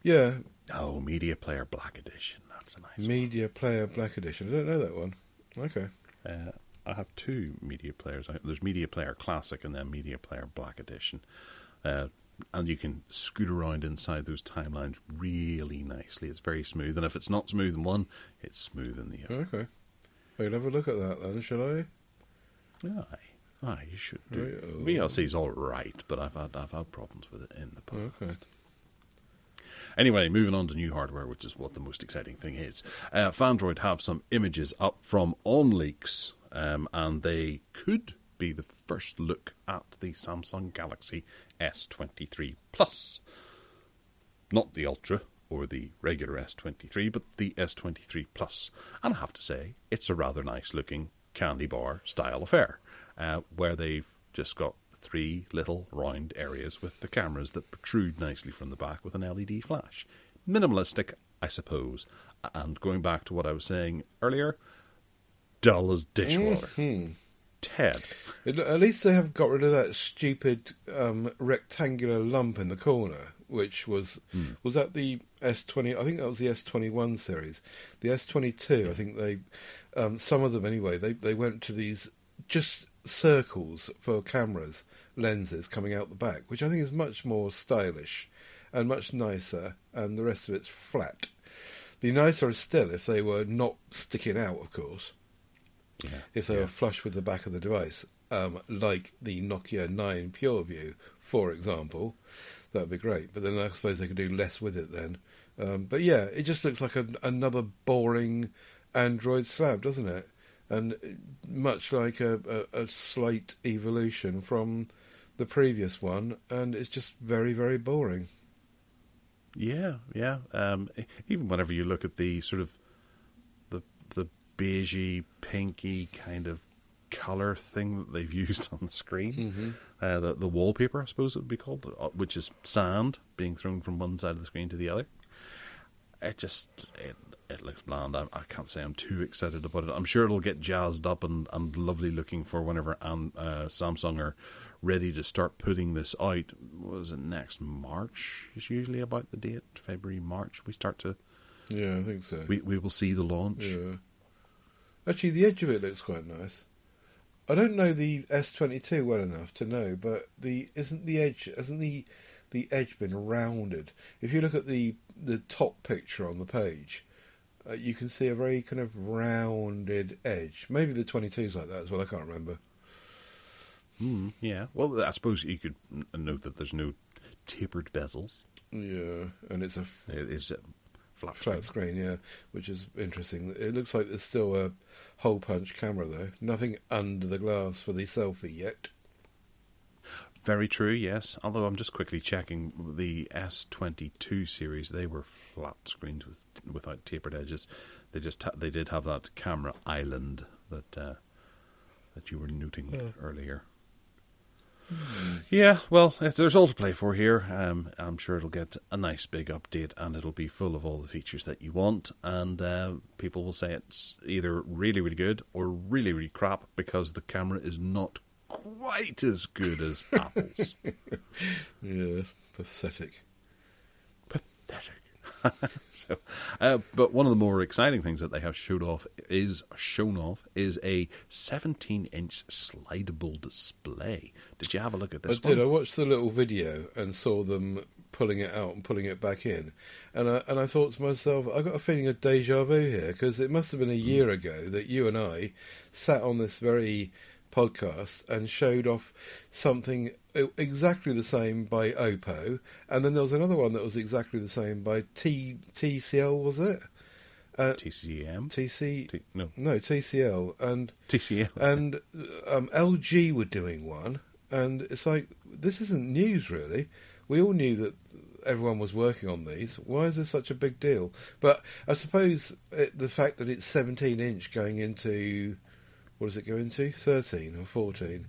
[SPEAKER 2] yeah.
[SPEAKER 1] Oh, Media Player Black Edition. That's a nice
[SPEAKER 2] Media Player Black Edition. I don't know that one. Okay.
[SPEAKER 1] I have two media players. There's Media Player Classic and then Media Player Black Edition. And you can scoot around inside those timelines really nicely. It's very smooth. And if it's not smooth in one, it's smooth in the other.
[SPEAKER 2] Okay. I'll have a look at that then, shall I?
[SPEAKER 1] Aye, you should do.
[SPEAKER 2] Right.
[SPEAKER 1] VLC's all right, but I've had problems with it in the past.
[SPEAKER 2] Okay.
[SPEAKER 1] Anyway, moving on to new hardware, which is what the most exciting thing is. Fandroid have some images up from OnLeaks, and they could be the first look at the Samsung Galaxy S23 Plus. Not the Ultra or the regular S23, but the S23 Plus. And I have to say, it's a rather nice looking candy bar style affair, where they've just got 3 little round areas with the cameras that protrude nicely from the back with an LED flash. Minimalistic, I suppose. And going back to what I was saying earlier, dull as dishwater.
[SPEAKER 2] Mm-hmm.
[SPEAKER 1] Ted.
[SPEAKER 2] At least they haven't got rid of that stupid rectangular lump in the corner, which was that the S20? I think that was the S21 series. The S22, I think they, some of them anyway, they went to these just circles for cameras, lenses coming out the back, which I think is much more stylish and much nicer, and the rest of it's flat. Be nicer still if they were not sticking out, of course.
[SPEAKER 1] Yeah.
[SPEAKER 2] If they were flush with the back of the device, like the Nokia 9 PureView, for example, that would be great. But then I suppose they could do less with it then. But yeah, it just looks like another boring Android slab, doesn't it? And much like a slight evolution from the previous one, and it's just very, very boring.
[SPEAKER 1] Yeah. Even whenever you look at the sort of the beigey, pinky kind of colour thing that they've used on the screen, the wallpaper, I suppose it would be called, which is sand being thrown from one side of the screen to the other. It looks bland. I can't say I'm too excited about it. I'm sure it'll get jazzed up and lovely looking for whenever Samsung are ready to start putting this out. Was it next March? Is usually about the date, February, March. We start to.
[SPEAKER 2] Yeah, I think so.
[SPEAKER 1] We will see the launch.
[SPEAKER 2] Yeah. Actually, the edge of it looks quite nice. I don't know the S22 well enough to know, but hasn't the edge been rounded? If you look at the top picture on the page, you can see a very kind of rounded edge. Maybe the 22's like that as well. I can't remember.
[SPEAKER 1] Yeah. Well, I suppose you could note that there's no tapered bezels.
[SPEAKER 2] Yeah, and it's
[SPEAKER 1] It is a
[SPEAKER 2] flat screen, yeah, which is interesting. It looks like there's still a hole punch camera though. Nothing under the glass for the selfie yet.
[SPEAKER 1] Very true, yes. Although I'm just quickly checking the S22 series, they were flat screens without tapered edges. They did have that camera island that you were noting earlier. Yeah, well, there's all to play for here. I'm sure it'll get a nice big update, and it'll be full of all the features that you want. And people will say it's either really, really good or really, really crap because the camera is not quite as good as Apple's.
[SPEAKER 2] Yes, pathetic.
[SPEAKER 1] But one of the more exciting things that they have shown off is a 17-inch slidable display. Did you have a look at this?
[SPEAKER 2] I did. I watched the little video and saw them pulling it out and pulling it back in, and I thought to myself, I got a feeling of deja vu here, because it must have been a year ago that you and I sat on this very podcast and showed off something exactly the same by Oppo, and then there was another one that was exactly the same by TCL, was it?
[SPEAKER 1] TCM?
[SPEAKER 2] TCL and
[SPEAKER 1] TCL
[SPEAKER 2] and LG were doing one, and it's like, this isn't news really. We all knew that everyone was working on these. Why is this such a big deal? But I suppose the fact that it's 17-inch going into, what does it go into? 13 or 14?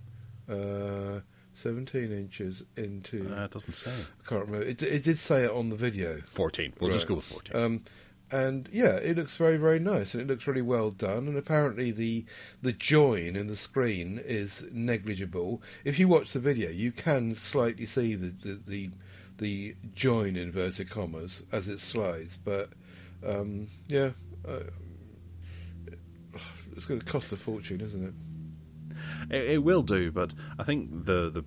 [SPEAKER 2] 17 inches into...
[SPEAKER 1] it doesn't say.
[SPEAKER 2] I can't remember. It did say it on the video.
[SPEAKER 1] 14. We'll just go with 14.
[SPEAKER 2] And yeah, it looks very, very nice, and it looks really well done. And apparently the join in the screen is negligible. If you watch the video, you can slightly see the join, inverted commas, as it slides. But it's going to cost a fortune, isn't it?
[SPEAKER 1] It will do, but I think the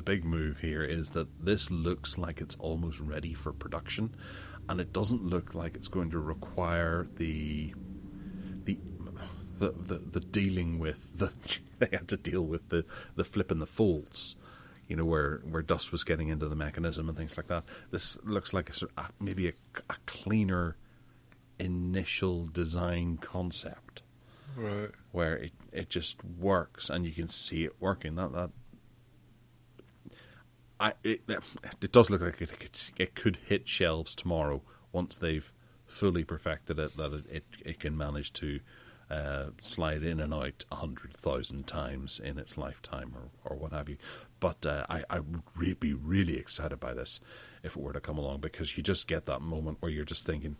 [SPEAKER 1] big move here is that this looks like it's almost ready for production, and it doesn't look like it's going to require the dealing with they had to deal with the flip and the folds, where dust was getting into the mechanism and things like that. This looks like maybe a cleaner initial design concept.
[SPEAKER 2] Right.
[SPEAKER 1] Where it just works and you can see it working. It does look like it could hit shelves tomorrow once they've fully perfected it, that it can manage to slide in and out 100,000 times in its lifetime or what have you. But I would be really excited by this if it were to come along, because you just get that moment where you're just thinking,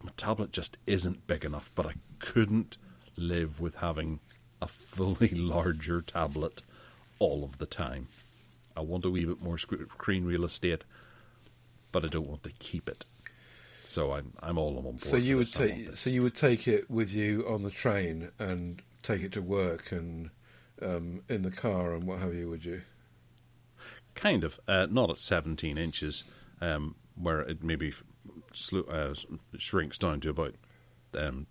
[SPEAKER 1] my tablet just isn't big enough, but I couldn't live with having a fully larger tablet all of the time. I want a wee bit more screen real estate, but I don't want to keep it. So I'm all on board.
[SPEAKER 2] So you would take it with you on the train and take it to work and in the car and what have you, would you? Kind of.
[SPEAKER 1] Not at 17 inches, where it maybe shrinks down to about I don't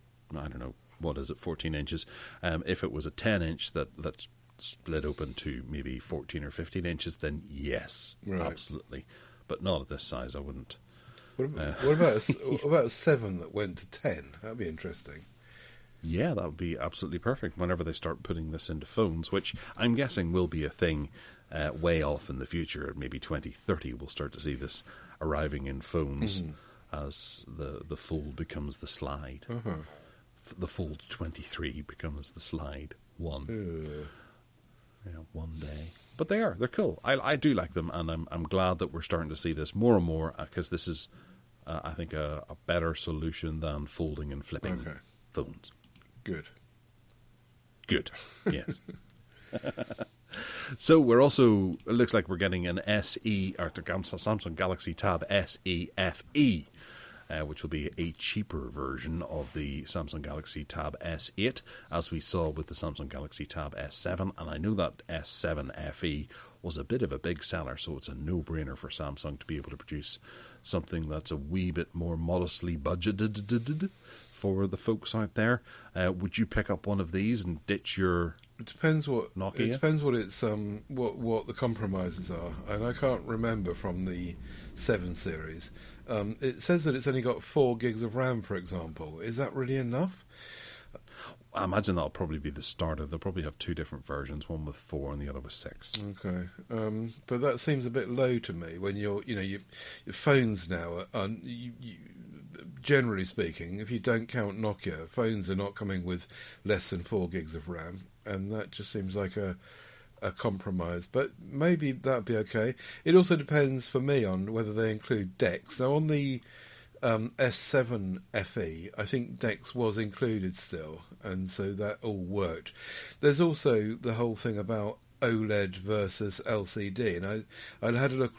[SPEAKER 1] know. What is it, 14 inches? If it was a 10-inch that's split open to maybe 14 or 15 inches, then yes, right. Absolutely. But not at this size, I wouldn't.
[SPEAKER 2] What about a 7 that went to 10? That'd be interesting.
[SPEAKER 1] Yeah, that would be absolutely perfect whenever they start putting this into phones, which I'm guessing will be a thing way off in the future. Maybe 2030 we'll start to see this arriving in phones as the fold becomes the slide. Uh-huh. The Fold 23 becomes the Slide 1. One day. But they're cool. I do like them, and I'm glad that we're starting to see this more and more, because this is, I think, a better solution than folding and flipping phones.
[SPEAKER 2] Good.
[SPEAKER 1] Yes. So we're also, it looks like we're getting an SE, or Samsung Galaxy Tab SE FE. Which will be a cheaper version of the Samsung Galaxy Tab S8, as we saw with the Samsung Galaxy Tab S7. And I know that S7 FE was a bit of a big seller, so it's a no-brainer for Samsung to be able to produce something that's a wee bit more modestly budgeted for the folks out there. Would you pick up one of these and ditch your
[SPEAKER 2] It depends what
[SPEAKER 1] Nokia?
[SPEAKER 2] It depends what it's what the compromises are, and I can't remember from the 7 series. It says that it's only got 4 gigs of RAM, for example. Is that really enough?
[SPEAKER 1] I imagine that'll probably be the starter. They'll probably have 2 different versions, one with 4 and the other with 6.
[SPEAKER 2] Okay, but that seems a bit low to me. When your phones now are generally speaking, if you don't count Nokia, phones are not coming with less than 4 gigs of RAM, and that just seems like a compromise. But maybe that'd be okay. It also depends for me on whether they include DeX. Now on the S7 FE, I think DeX was included still, and so that all worked. There's also the whole thing about OLED versus LCD, and I had a look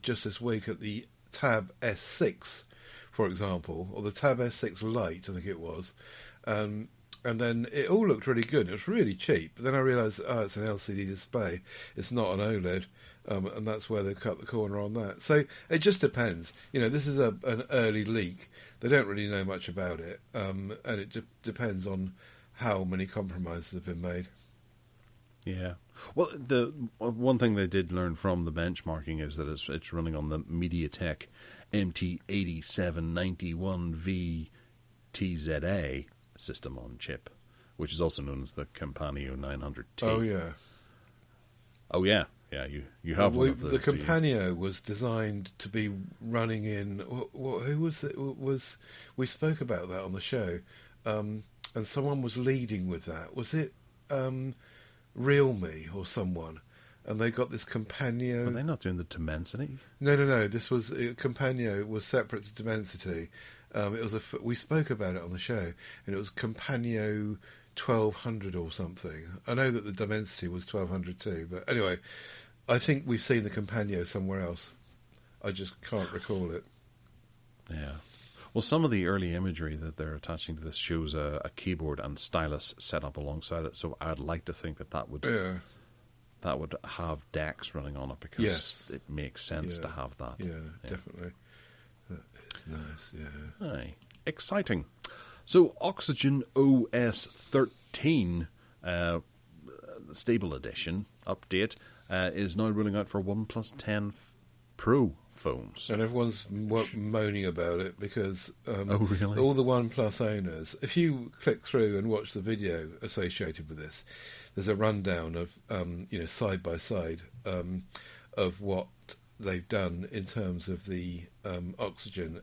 [SPEAKER 2] just this week at the Tab S6, for example, or the Tab S6 Lite, I think it was, and then it all looked really good. It was really cheap. But then I realised, it's an LCD display. It's not an OLED. And that's where they've cut the corner on that. So it just depends. This is an early leak. They don't really know much about it, and it depends on how many compromises have been made.
[SPEAKER 1] Yeah. Well, the one thing they did learn from the benchmarking is that it's running on the MediaTek MT8791V TZA system on chip, which is also known as the Campanio 900T.
[SPEAKER 2] Oh yeah.
[SPEAKER 1] Oh yeah. Yeah, you have one of those.
[SPEAKER 2] The Campanio was designed to be running in. Who was it? We spoke about that on the show, and someone was leading with that. Was it Realme or someone? And they got this Campanio.
[SPEAKER 1] Were they not doing the Dimensity?
[SPEAKER 2] No. This was Campanio was separate to Dimensity. It was we spoke about it on the show, and it was Campanio 1200 or something. I know that the Dimensity was 1200 too, but anyway, I think we've seen the Campanio somewhere else. I just can't recall it.
[SPEAKER 1] Yeah. Well, some of the early imagery that they're attaching to this shows a keyboard and stylus set up alongside it, so I'd like to think that would have DeX running on it, because it makes sense to have that.
[SPEAKER 2] Yeah, definitely. That is nice, yeah.
[SPEAKER 1] Aye. Exciting. So, Oxygen OS 13 Stable Edition update is now rolling out for OnePlus 10 Pro phones.
[SPEAKER 2] And everyone's moaning about it because
[SPEAKER 1] really?
[SPEAKER 2] all the OnePlus owners, if you click through and watch the video associated with this, there's a rundown of, side by side of what they've done in terms of the Oxygen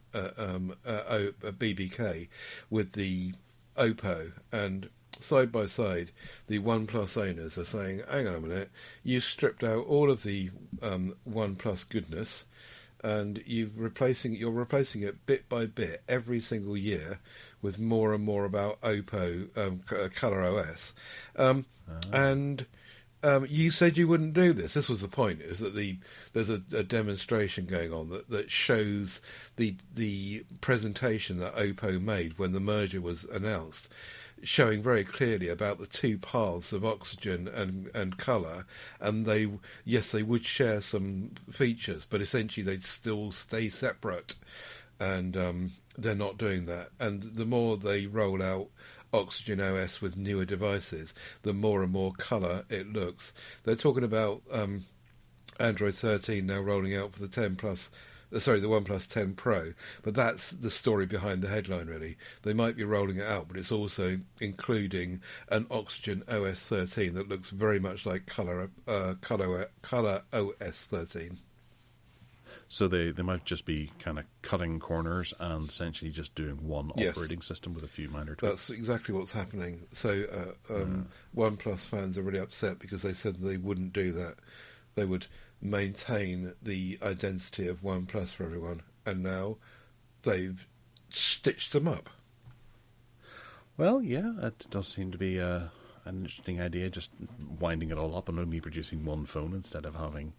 [SPEAKER 2] BBK with the Oppo, and side by side the OnePlus owners are saying, hang on a minute, you stripped out all of the OnePlus goodness and you're replacing it bit by bit every single year with more and more about Oppo Color OS, and you said you wouldn't do this. This was the point, is that there's a demonstration going on that shows the presentation that Oppo made when the merger was announced, showing very clearly about the 2 paths of Oxygen and Colour, and they would share some features, but essentially they'd still stay separate, and they're not doing that. And the more they roll out Oxygen OS with newer devices, the more and more colour it looks. They're talking about Android 13 now rolling out for the the OnePlus 10 Pro, but that's the story behind the headline, really. They might be rolling it out, but it's also including an Oxygen OS 13 that looks very much like Colour OS 13.
[SPEAKER 1] So they might just be kind of cutting corners and essentially just doing one operating system with a few minor tweaks.
[SPEAKER 2] That's exactly what's happening. So OnePlus fans are really upset because they said they wouldn't do that. They would maintain the identity of OnePlus for everyone, and now they've stitched them up. Well, yeah, it does seem to be an interesting idea, just winding it all up and only producing one phone instead of having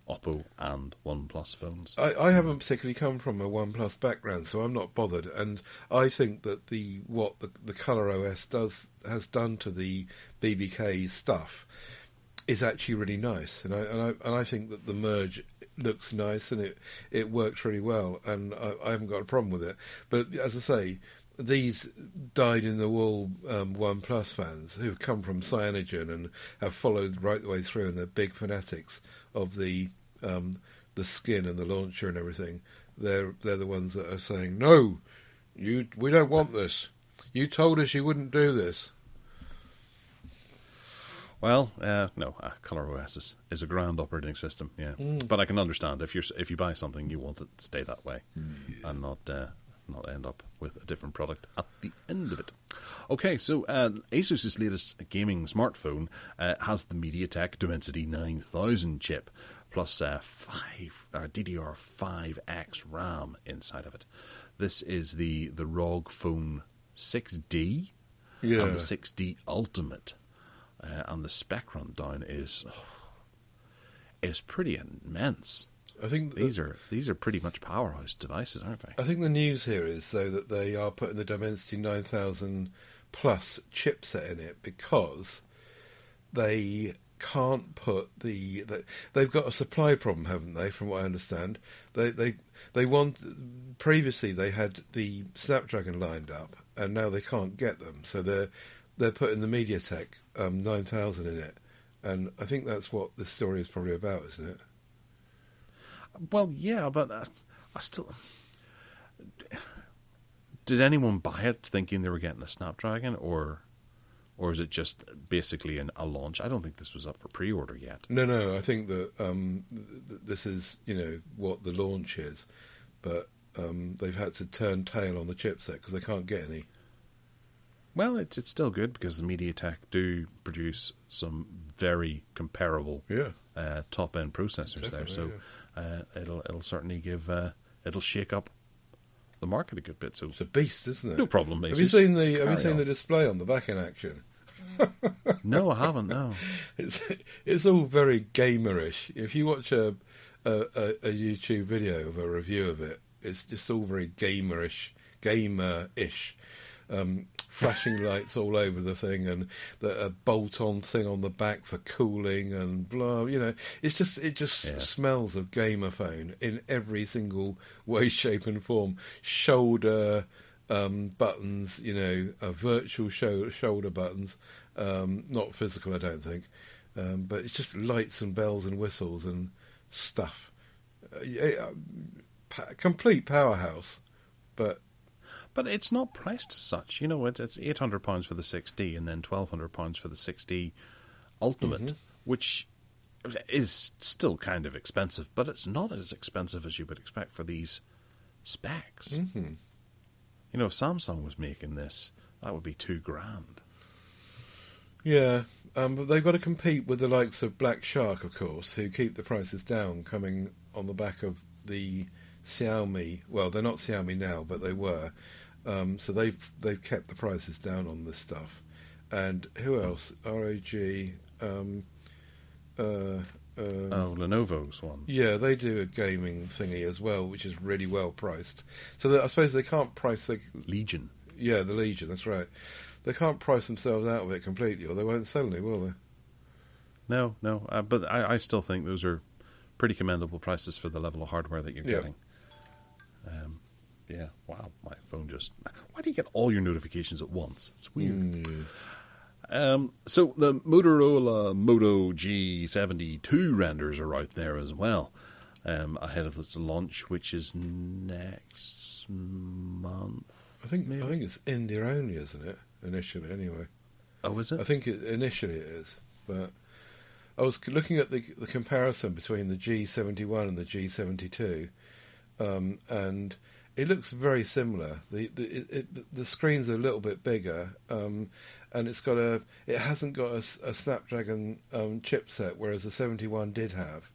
[SPEAKER 2] Oppo and OnePlus phones. I haven't particularly come from a OnePlus background, so I'm not bothered. And I think that what the Colour OS has done to the BBK stuff is actually really nice, and I think that the merge looks nice and it works really well, and I haven't got a problem with it. But as I say, these dyed-in-the-wool OnePlus fans who've come from Cyanogen and have followed right the way through, and they're big fanatics of the skin and the launcher and everything. They're the ones that are saying, "No, we don't want this. You told us you wouldn't do this."
[SPEAKER 1] Well, no, ColorOS is a grand operating system, yeah. But I can understand if you buy something, you want it to stay that way, and not end up with a different product at the end of it. Okay, so Asus's latest gaming smartphone has the MediaTek Dimensity 9000 chip, plus DDR5X RAM inside of it. This is the ROG Phone 6D and the 6D Ultimate. And the spec rundown is pretty immense.
[SPEAKER 2] I think
[SPEAKER 1] these are pretty much powerhouse devices, aren't they?
[SPEAKER 2] I think the news here is though that they are putting the Dimensity 9000 Plus chipset in it because they can't put they've got a supply problem, haven't they? From what I understand, they previously they had the Snapdragon lined up, and now they can't get them, so they're putting the MediaTek 9000 in it, and I think that's what this story is probably about, isn't it?
[SPEAKER 1] Well, yeah, but I still... Did anyone buy it thinking they were getting a Snapdragon, or is it just basically a launch? I don't think this was up for pre-order yet.
[SPEAKER 2] No, I think that this is, what the launch is, but they've had to turn tail on the chipset because they can't get any.
[SPEAKER 1] Well, it's still good because the MediaTek do produce some very comparable top-end processors there. So it'll certainly it'll shake up the market a good bit. So
[SPEAKER 2] it's a beast, isn't it?
[SPEAKER 1] No problem, mate.
[SPEAKER 2] Have you seen the display on the back in action?
[SPEAKER 1] No, I haven't. No,
[SPEAKER 2] it's all very gamerish. If you watch a YouTube video of a review of it, it's just all very gamerish. Flashing lights all over the thing, and a bolt-on thing on the back for cooling, and blah. It just smells of gamer phone in every single way, shape, and form. Shoulder buttons, virtual shoulder buttons, not physical, I don't think, but it's just lights and bells and whistles and stuff. Complete powerhouse, but.
[SPEAKER 1] But it's not priced as such. It's £800 for the 6D and then £1,200 for the 6D Ultimate, which is still kind of expensive, but it's not as expensive as you would expect for these specs. Mm-hmm. If Samsung was making this, that would be $2,000.
[SPEAKER 2] Yeah, but they've got to compete with the likes of Black Shark, of course, who keep the prices down, coming on the back of the Xiaomi. Well, they're not Xiaomi now, but they were. So they've kept the prices down on this stuff. And who else? ROG.
[SPEAKER 1] Lenovo's one.
[SPEAKER 2] Yeah, they do a gaming thingy as well, which is really well priced. So I suppose they can't price the
[SPEAKER 1] Legion.
[SPEAKER 2] Yeah, the Legion. That's right. They can't price themselves out of it completely, or they won't sell any, will they?
[SPEAKER 1] No. But I still think those are pretty commendable prices for the level of hardware that you're getting. Yeah, wow, my phone just... Why do you get all your notifications at once? It's weird. So the Motorola Moto G72 renders are out there as well, ahead of its launch, which is next month.
[SPEAKER 2] I think it's India only, isn't it? Initially, anyway.
[SPEAKER 1] Oh, is it?
[SPEAKER 2] I think initially it is, but I was looking at the comparison between the G71 and the G72, and it looks very similar. The screen's a little bit bigger, and it hasn't got a Snapdragon chipset, whereas the 71 did have.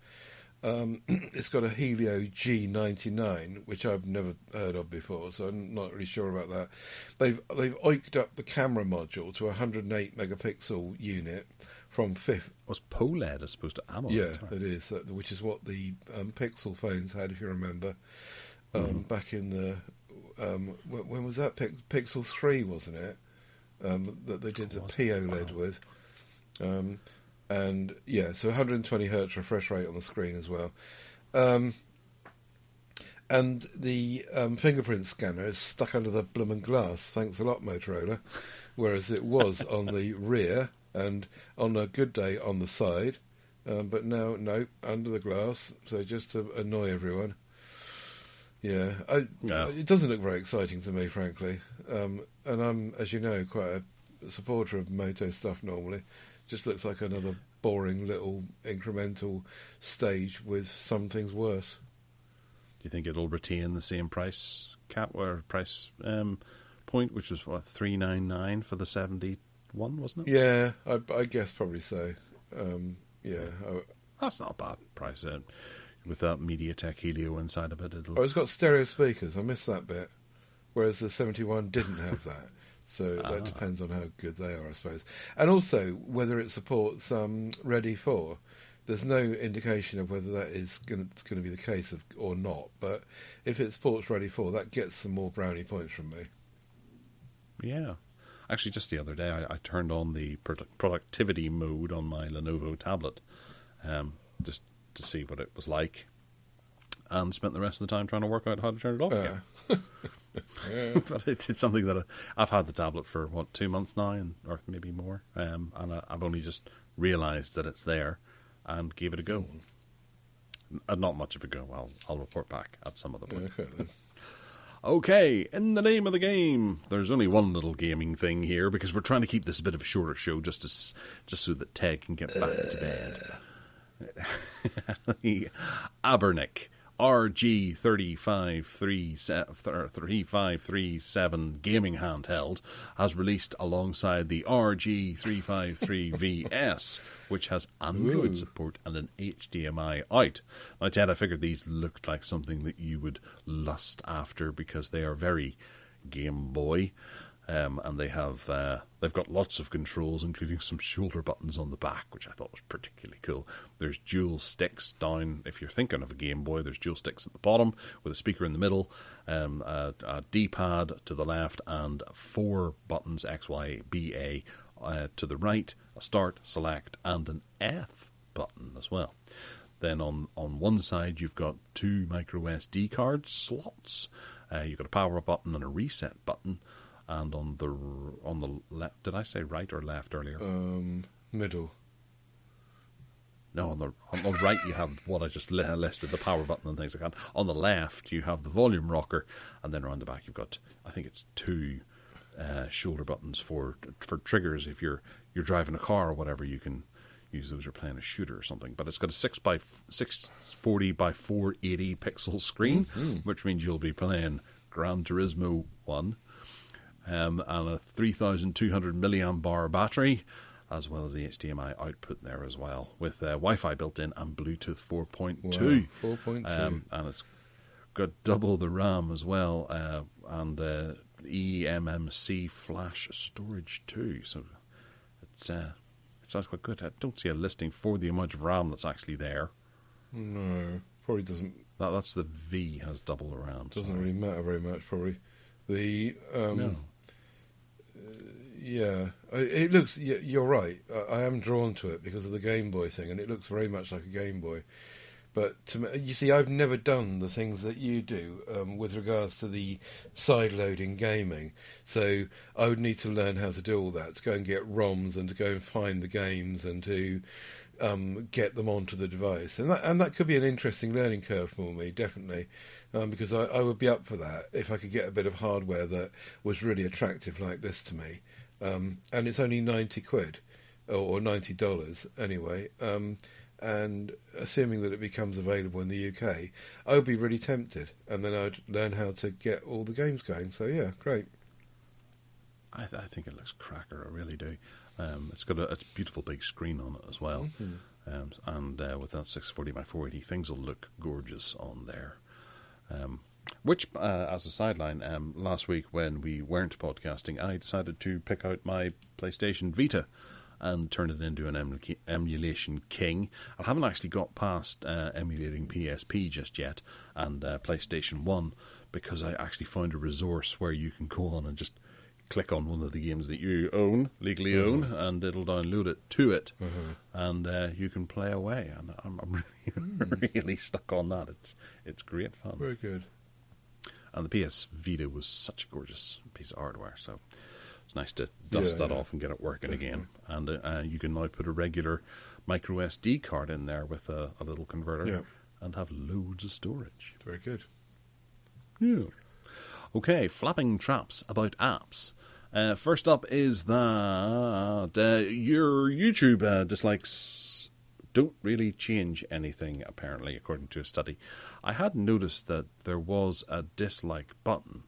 [SPEAKER 2] It's got a Helio G99, which I've never heard of before, so I'm not really sure about that. They've oiked up the camera module to a 108 megapixel unit from 5th.
[SPEAKER 1] Was POLED as opposed to AMOLED?
[SPEAKER 2] Yeah, it is, which is what the Pixel phones had, if you remember. Back in the when was that? Pixel 3, wasn't it? That they did the POLED with, and yeah, so 120 hertz refresh rate on the screen as well. And the fingerprint scanner is stuck under the bloomin' glass. Thanks a lot, Motorola. Whereas it was on the rear and on a good day on the side. But now, no, under the glass. So just to annoy everyone. Yeah, it doesn't look very exciting to me, frankly. And I'm, as you know, quite a supporter of Moto stuff normally. Just looks like another boring little incremental stage with some things worse.
[SPEAKER 1] Do you think it'll retain the same price cap or price point, which was what, $399 for the 71, wasn't it?
[SPEAKER 2] Yeah, I guess probably so.
[SPEAKER 1] That's not a bad price. With that MediaTek Helio inside of it,
[SPEAKER 2] it's got stereo speakers. I missed that bit. Whereas the 71 didn't have that. So that depends on how good they are, I suppose. And also whether it supports Ready 4. There's no indication of whether that is going to be the case or not. But if it supports Ready 4, that gets some more brownie points from me.
[SPEAKER 1] Yeah. Actually, just the other day, I turned on the productivity mode on my Lenovo tablet just to see what it was like, and spent the rest of the time trying to work out how to turn it off again. But it's something that I've had the tablet for, 2 months now, or maybe more, and I've only just realised that it's there and gave it a go. Not much of a go. I'll report back at some other point.
[SPEAKER 2] Okay, then.
[SPEAKER 1] Okay, in the name of the game, there's only one little gaming thing here because we're trying to keep this a bit of a shorter show just so that Ted can get back to bed. The Abernic RG3537 gaming handheld has released alongside the RG353VS, which has Android support and an HDMI out. Now, Ted, I figured these looked like something that you would lust after because they are very Game Boy. And they've got lots of controls, including some shoulder buttons on the back, which I thought was particularly cool. There's dual sticks down, if you're thinking of a Game Boy, there's dual sticks at the bottom with a speaker in the middle, a D-pad to the left, and 4 buttons, X, Y, B, A, to the right, a start, select, and an F button as well. Then on one side, you've got 2 micro SD card slots. You've got a power button and a reset button. And on the left, did I say right or left earlier?
[SPEAKER 2] Middle.
[SPEAKER 1] No, on the right you have what I just listed, the power button and things like that. On the left you have the volume rocker, and then around the back you've got, I think it's 2 shoulder buttons for triggers. If you're driving a car or whatever, you can use those or playing a shooter or something. But it's got a 640 by 480 pixel screen, which means you'll be playing Gran Turismo 1. And a 3,200 milliamp hour battery, as well as the HDMI output there as well, with Wi-Fi built in and Bluetooth 4.2.
[SPEAKER 2] Wow, 4.2.
[SPEAKER 1] And it's got double the RAM as well, and eMMC flash storage too. So it sounds quite good. I don't see a listing for the amount of RAM that's actually there.
[SPEAKER 2] No, probably doesn't.
[SPEAKER 1] That's the V has double the RAM.
[SPEAKER 2] Doesn't really matter very much, probably.
[SPEAKER 1] No.
[SPEAKER 2] Yeah, it looks. You're right. I am drawn to it because of the Game Boy thing, and it looks very much like a Game Boy. But to me, you see, I've never done the things that you do with regards to the side-loading gaming. So I would need to learn how to do all that, to go and get ROMs and to go and find the games and to get them onto the device. And that could be an interesting learning curve for me, definitely, because I would be up for that if I could get a bit of hardware that was really attractive like this to me. And it's only £90 or $90 anyway. And assuming that it becomes available in the UK, I would be really tempted, and then I'd learn how to get all the games going. So yeah, great.
[SPEAKER 1] I think it looks cracker. I really do. It's got a beautiful big screen on it as well, and with that 640 by 480, things will look gorgeous on there. Which, as a sideline, last week when we weren't podcasting, I decided to pick out my PlayStation Vita and turn it into an emulation king. I haven't actually got past emulating PSP just yet and PlayStation 1, because I actually found a resource where you can go on and just click on one of the games that you own, legally own, and it'll download it to it, and you can play away. And I'm really, really stuck on that. It's great fun.
[SPEAKER 2] Very good.
[SPEAKER 1] And the PS Vita was such a gorgeous piece of hardware, so it's nice to dust that off and get it working again. And you can now put a regular micro SD card in there with a little converter and have loads of storage.
[SPEAKER 2] Very good.
[SPEAKER 1] Yeah. Okay, flapping traps about apps. First up is that your YouTube dislikes don't really change anything, apparently, according to a study. I had noticed that there was a dislike button.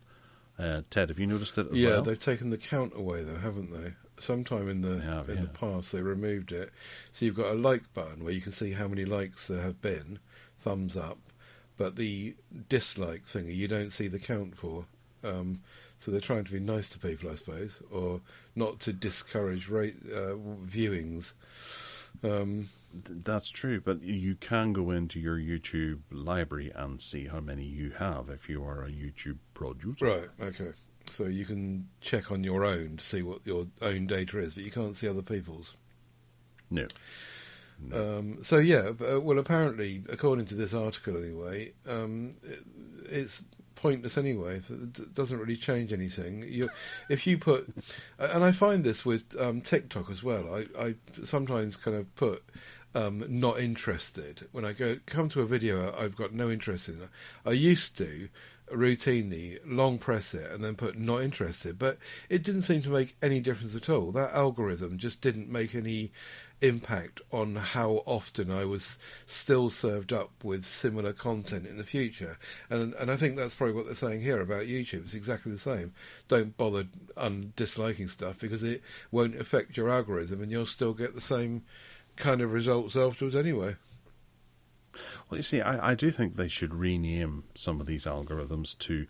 [SPEAKER 1] Ted, have you noticed it as well?
[SPEAKER 2] Yeah, they've taken the count away, though, haven't they? Sometime in the past, they removed it. So you've got a like button where you can see how many likes there have been, thumbs up, but the dislike thingy you don't see the count for. So they're trying to be nice to people, I suppose, or not to discourage viewings.
[SPEAKER 1] That's true, but you can go into your YouTube library and see how many you have if you are a YouTube producer.
[SPEAKER 2] Right, okay. So you can check on your own to see what your own data is, but you can't see other people's.
[SPEAKER 1] No.
[SPEAKER 2] So yeah, well, apparently, according to this article anyway, it's pointless anyway. It doesn't really change anything. If you put, and I find this with TikTok as well. I sometimes kind of put not interested when I come to a video I've got no interest in. I used to routinely long press it and then put not interested, but it didn't seem to make any difference at all. That algorithm just didn't make any impact on how often I was still served up with similar content in the future. And I think that's probably what they're saying here about YouTube. It's exactly the same. Don't bother disliking stuff because it won't affect your algorithm and you'll still get the same kind of results afterwards anyway.
[SPEAKER 1] Well, you see, I do think they should rename some of these algorithms to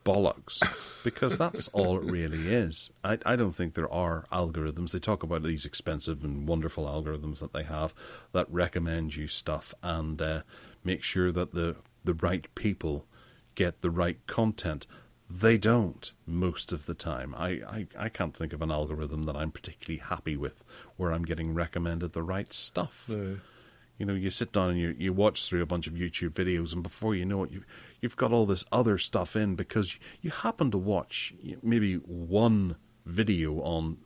[SPEAKER 1] Ballix, because that's all it really is. I don't think there are algorithms. They talk about these expensive and wonderful algorithms that they have that recommend you stuff and make sure that the right people get the right content. They don't most of the time. I can't think of an algorithm that I'm particularly happy with where I'm getting recommended the right stuff.
[SPEAKER 2] No.
[SPEAKER 1] You know, you sit down and you watch through a bunch of YouTube videos, and before you know it, you've got all this other stuff in because you happen to watch maybe one video on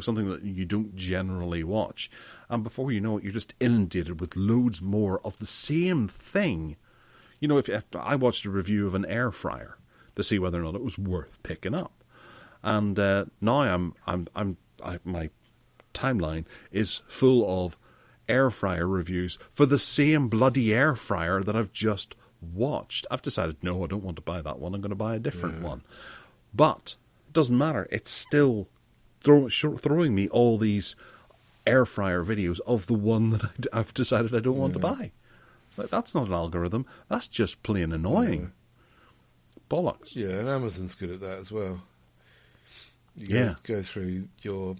[SPEAKER 1] something that you don't generally watch, and before you know it, you're just inundated with loads more of the same thing. You know, if I watched a review of an air fryer to see whether or not it was worth picking up, and now my timeline is full of air fryer reviews for the same bloody air fryer that I've just watched. I've decided, no, I don't want to buy that one. I'm going to buy a different one. But it doesn't matter. It's still throwing me all these air fryer videos of the one that I've decided I don't want to buy. It's like, that's not an algorithm. That's just plain annoying. Bollocks.
[SPEAKER 2] Yeah, and Amazon's good at that as well. You go through your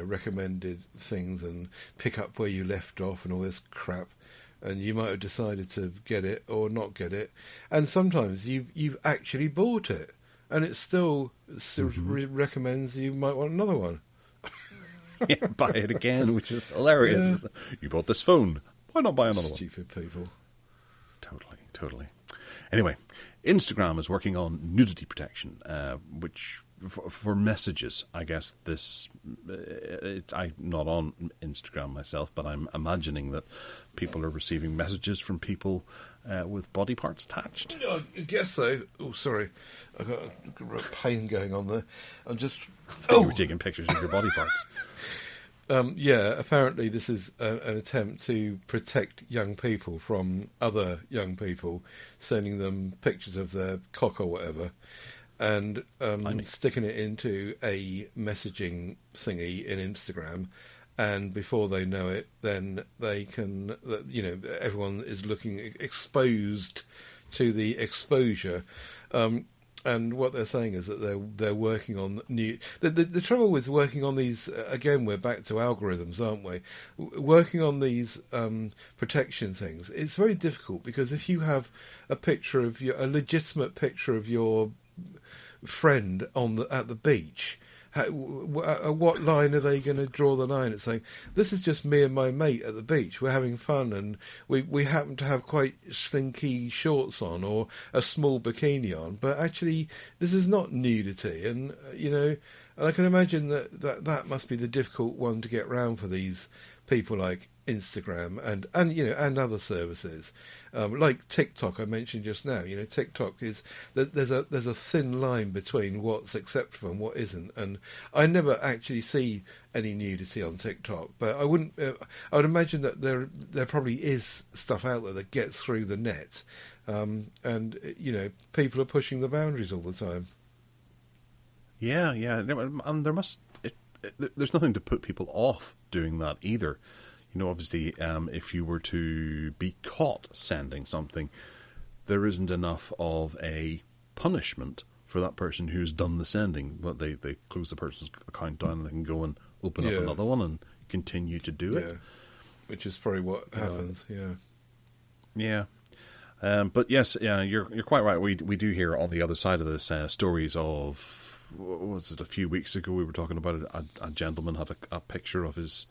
[SPEAKER 2] recommended things and pick up where you left off and all this crap, and you might have decided to get it or not get it, and sometimes you've actually bought it, and it still recommends you might want another one.
[SPEAKER 1] Yeah, buy it again, which is hilarious. Yeah. You bought this phone, why not buy another one?
[SPEAKER 2] Stupid people.
[SPEAKER 1] Totally. Anyway, Instagram is working on nudity protection, which for messages, I guess I'm not on Instagram myself, but I'm imagining that people are receiving messages from people with body parts attached.
[SPEAKER 2] I guess so. Oh, sorry. I've got a pain going on there. I'm just...
[SPEAKER 1] You were taking pictures of your body parts.
[SPEAKER 2] Apparently this is an attempt to protect young people from other young people, sending them pictures of their cock or whatever, and sticking it into a messaging thingy in Instagram, and before they know it, then they can, everyone is looking exposed to the exposure. And what they're saying is that they're working on new... The trouble with working on these... Again, we're back to algorithms, aren't we? Working on these protection things, it's very difficult, because if you have a legitimate picture of your friend at the beach, at what line are they going to draw the line at saying, this is just me and my mate at the beach, we're having fun, and we happen to have quite slinky shorts on or a small bikini on, but actually this is not nudity, and and I can imagine that must be the difficult one to get round for these people like Instagram and other services, like TikTok I mentioned just now. TikTok is there's a thin line between what's acceptable and what isn't, and I never actually see any nudity on TikTok, but I would imagine that there probably is stuff out there that gets through the net, and people are pushing the boundaries all the time.
[SPEAKER 1] Yeah, and there's nothing to put people off doing that either. Obviously, if you were to be caught sending something, there isn't enough of a punishment for that person who's done the sending. But they close the person's account down and they can go and open up another one and continue to do it.
[SPEAKER 2] Which is probably what happens,
[SPEAKER 1] Yeah. But yes, you're quite right. We do hear on the other side of this stories of, what was it, a few weeks ago we were talking about it, a gentleman had a picture of his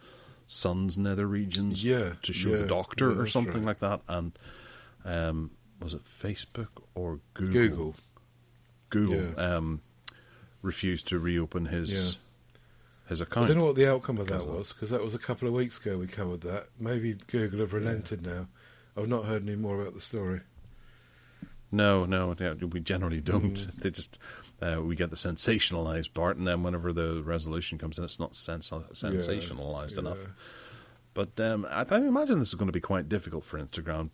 [SPEAKER 1] son's nether regions to show the doctor or something like that, and was it Facebook or Google refused to reopen his account.
[SPEAKER 2] I don't know what the outcome of that was, because that was a couple of weeks ago we covered that. Maybe Google have relented now. I've not heard any more about the story.
[SPEAKER 1] No, we generally don't. They just we get the sensationalized part, and then whenever the resolution comes in, it's not sensationalized enough. But I imagine this is going to be quite difficult for Instagram,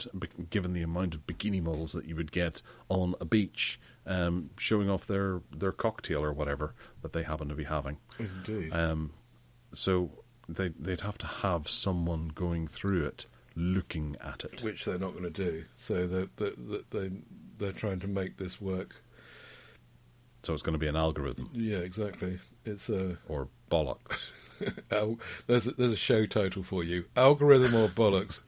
[SPEAKER 1] given the amount of bikini models that you would get on a beach, showing off their cocktail or whatever that they happen to be having.
[SPEAKER 2] Indeed.
[SPEAKER 1] So they'd have to have someone going through it, looking at it,
[SPEAKER 2] which they're not going to do. So they're trying to make this work.
[SPEAKER 1] So it's going to be an algorithm.
[SPEAKER 2] Yeah, exactly. It's
[SPEAKER 1] or bollocks.
[SPEAKER 2] There's a show title for you: Algorithm or Bollocks.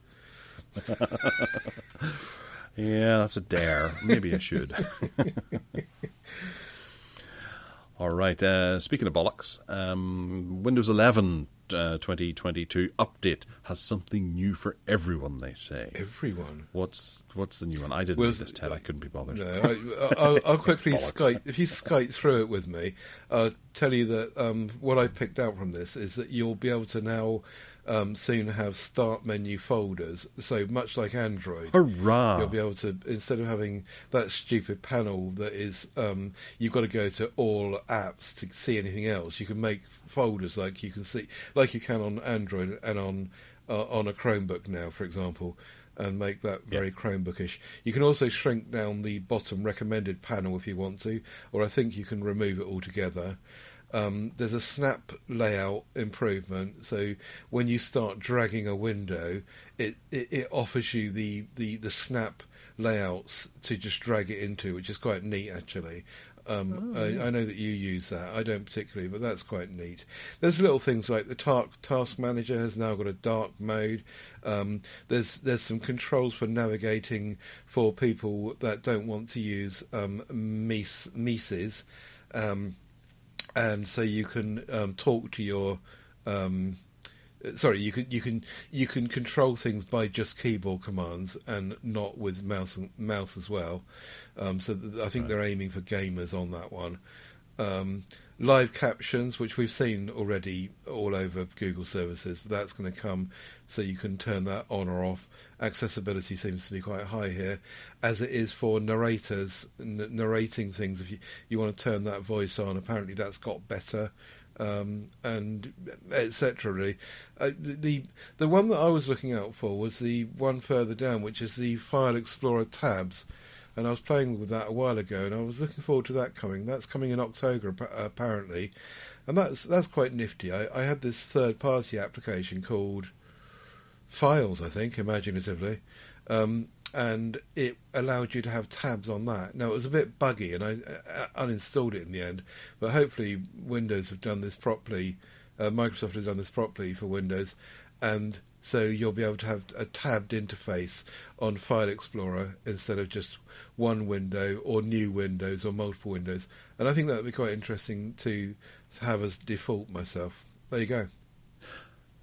[SPEAKER 1] Yeah, that's a dare. Maybe I should. All right. Speaking of bollocks, Windows 11 2022 update has something new for everyone, they say.
[SPEAKER 2] Everyone?
[SPEAKER 1] What's the new one? I didn't read this, Ted. I couldn't be bothered.
[SPEAKER 2] No, I'll quickly Skype. If you Skype through it with me, I'll tell you that what I picked out from this is that you'll be able to now soon have start menu folders. So much like Android.
[SPEAKER 1] Hurrah!
[SPEAKER 2] You'll be able to, instead of having that stupid panel that is, you've got to go to all apps to see anything else. You can make folders like you can on Android and on a Chromebook now, for example, and make that very Chromebookish. You can also shrink down the bottom recommended panel if you want to, or I think you can remove it altogether. There's a snap layout improvement, so when you start dragging a window, it offers you the snap layouts to just drag it into, which is quite neat actually. I know that you use that. I don't particularly, but that's quite neat. There's little things like the task manager has now got a dark mode. There's some controls for navigating for people that don't want to use Mises. And so you can talk to your you can control things by just keyboard commands and not with mouse as well. I think they're aiming for gamers on that one. Live captions, which we've seen already all over Google services, that's going to come, so you can turn that on or off. Accessibility seems to be quite high here, as it is for narrators narrating things. If you want to turn that voice on, apparently that's got better, and etc. Really, the one that I was looking out for was the one further down, which is the File Explorer tabs. And I was playing with that a while ago, and I was looking forward to that coming. That's coming in October, apparently, and that's quite nifty. I had this third-party application called Files, I think, imaginatively, and it allowed you to have tabs on that. Now, it was a bit buggy, and I uninstalled it in the end, but hopefully Windows have done this properly. Microsoft has done this properly for Windows, and So you'll be able to have a tabbed interface on File Explorer instead of just one window or new windows or multiple windows. And I think that would be quite interesting to have as default myself. There you go.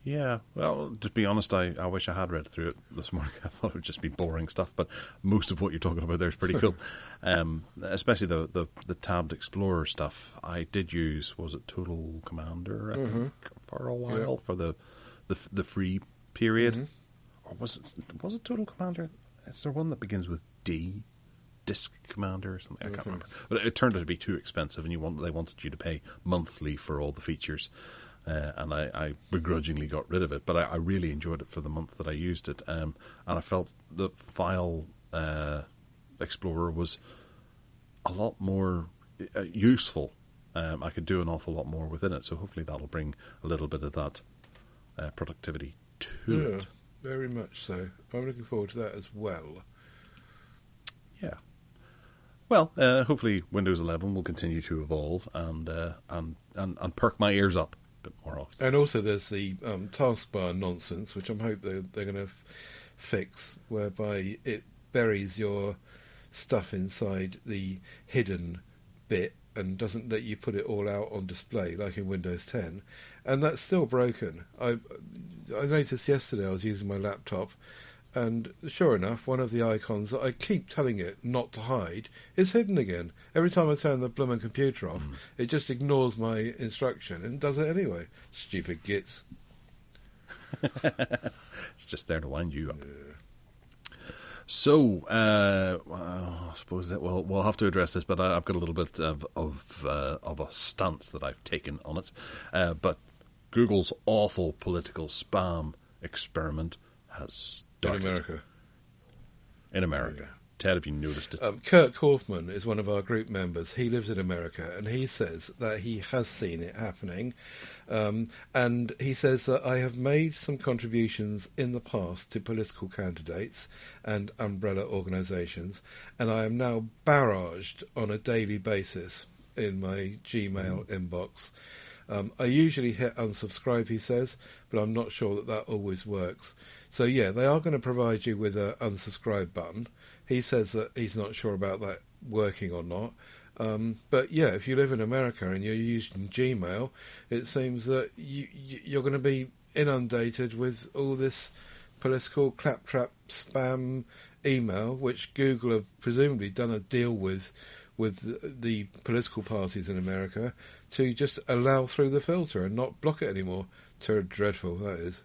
[SPEAKER 1] Yeah, well, to be honest, I wish I had read through it this morning. I thought it would just be boring stuff, but most of what you're talking about there is pretty cool. Especially the tabbed Explorer stuff. I did use, was it Total Commander, I think, for a while, for the free period. Or was it Total Commander? Is there one that begins with D? Disk Commander or something? I can't remember. But it turned out to be too expensive, and they wanted you to pay monthly for all the features. And I begrudgingly got rid of it, but I really enjoyed it for the month that I used it. And I felt the File Explorer was a lot more useful. I could do an awful lot more within it, so hopefully that'll bring a little bit of that productivity to it.
[SPEAKER 2] Very much so. I'm looking forward to that as well.
[SPEAKER 1] Yeah. Well, hopefully Windows 11 will continue to evolve and perk my ears up a bit more often.
[SPEAKER 2] And also there's the taskbar nonsense, which I'm hoping they're going to fix, whereby it buries your stuff inside the hidden bit and doesn't let you put it all out on display like in Windows 10. And that's still broken. I noticed yesterday I was using my laptop, and sure enough, one of the icons that I keep telling it not to hide is hidden again. Every time I turn the blooming computer off, it just ignores my instruction and does it anyway. Stupid gits.
[SPEAKER 1] It's just there to wind you up. Yeah. So, I suppose that we'll have to address this, but I've got a little bit of a stance that I've taken on it. But Google's awful political spam experiment has started. In America. Yeah. Ted, have you noticed it?
[SPEAKER 2] Kurt Kaufman is one of our group members. He lives in America, and he says that he has seen it happening. And he says that I have made some contributions in the past to political candidates and umbrella organisations, and I am now barraged on a daily basis in my Gmail inbox. I usually hit unsubscribe, he says, but I'm not sure that always works. So yeah, they are going to provide you with an unsubscribe button. He says that he's not sure about that working or not. But yeah, if you live in America and you're using Gmail, it seems that you're going to be inundated with all this political claptrap spam email, which Google have presumably done a deal with the political parties in America to just allow through the filter and not block it anymore. Dreadful, that is.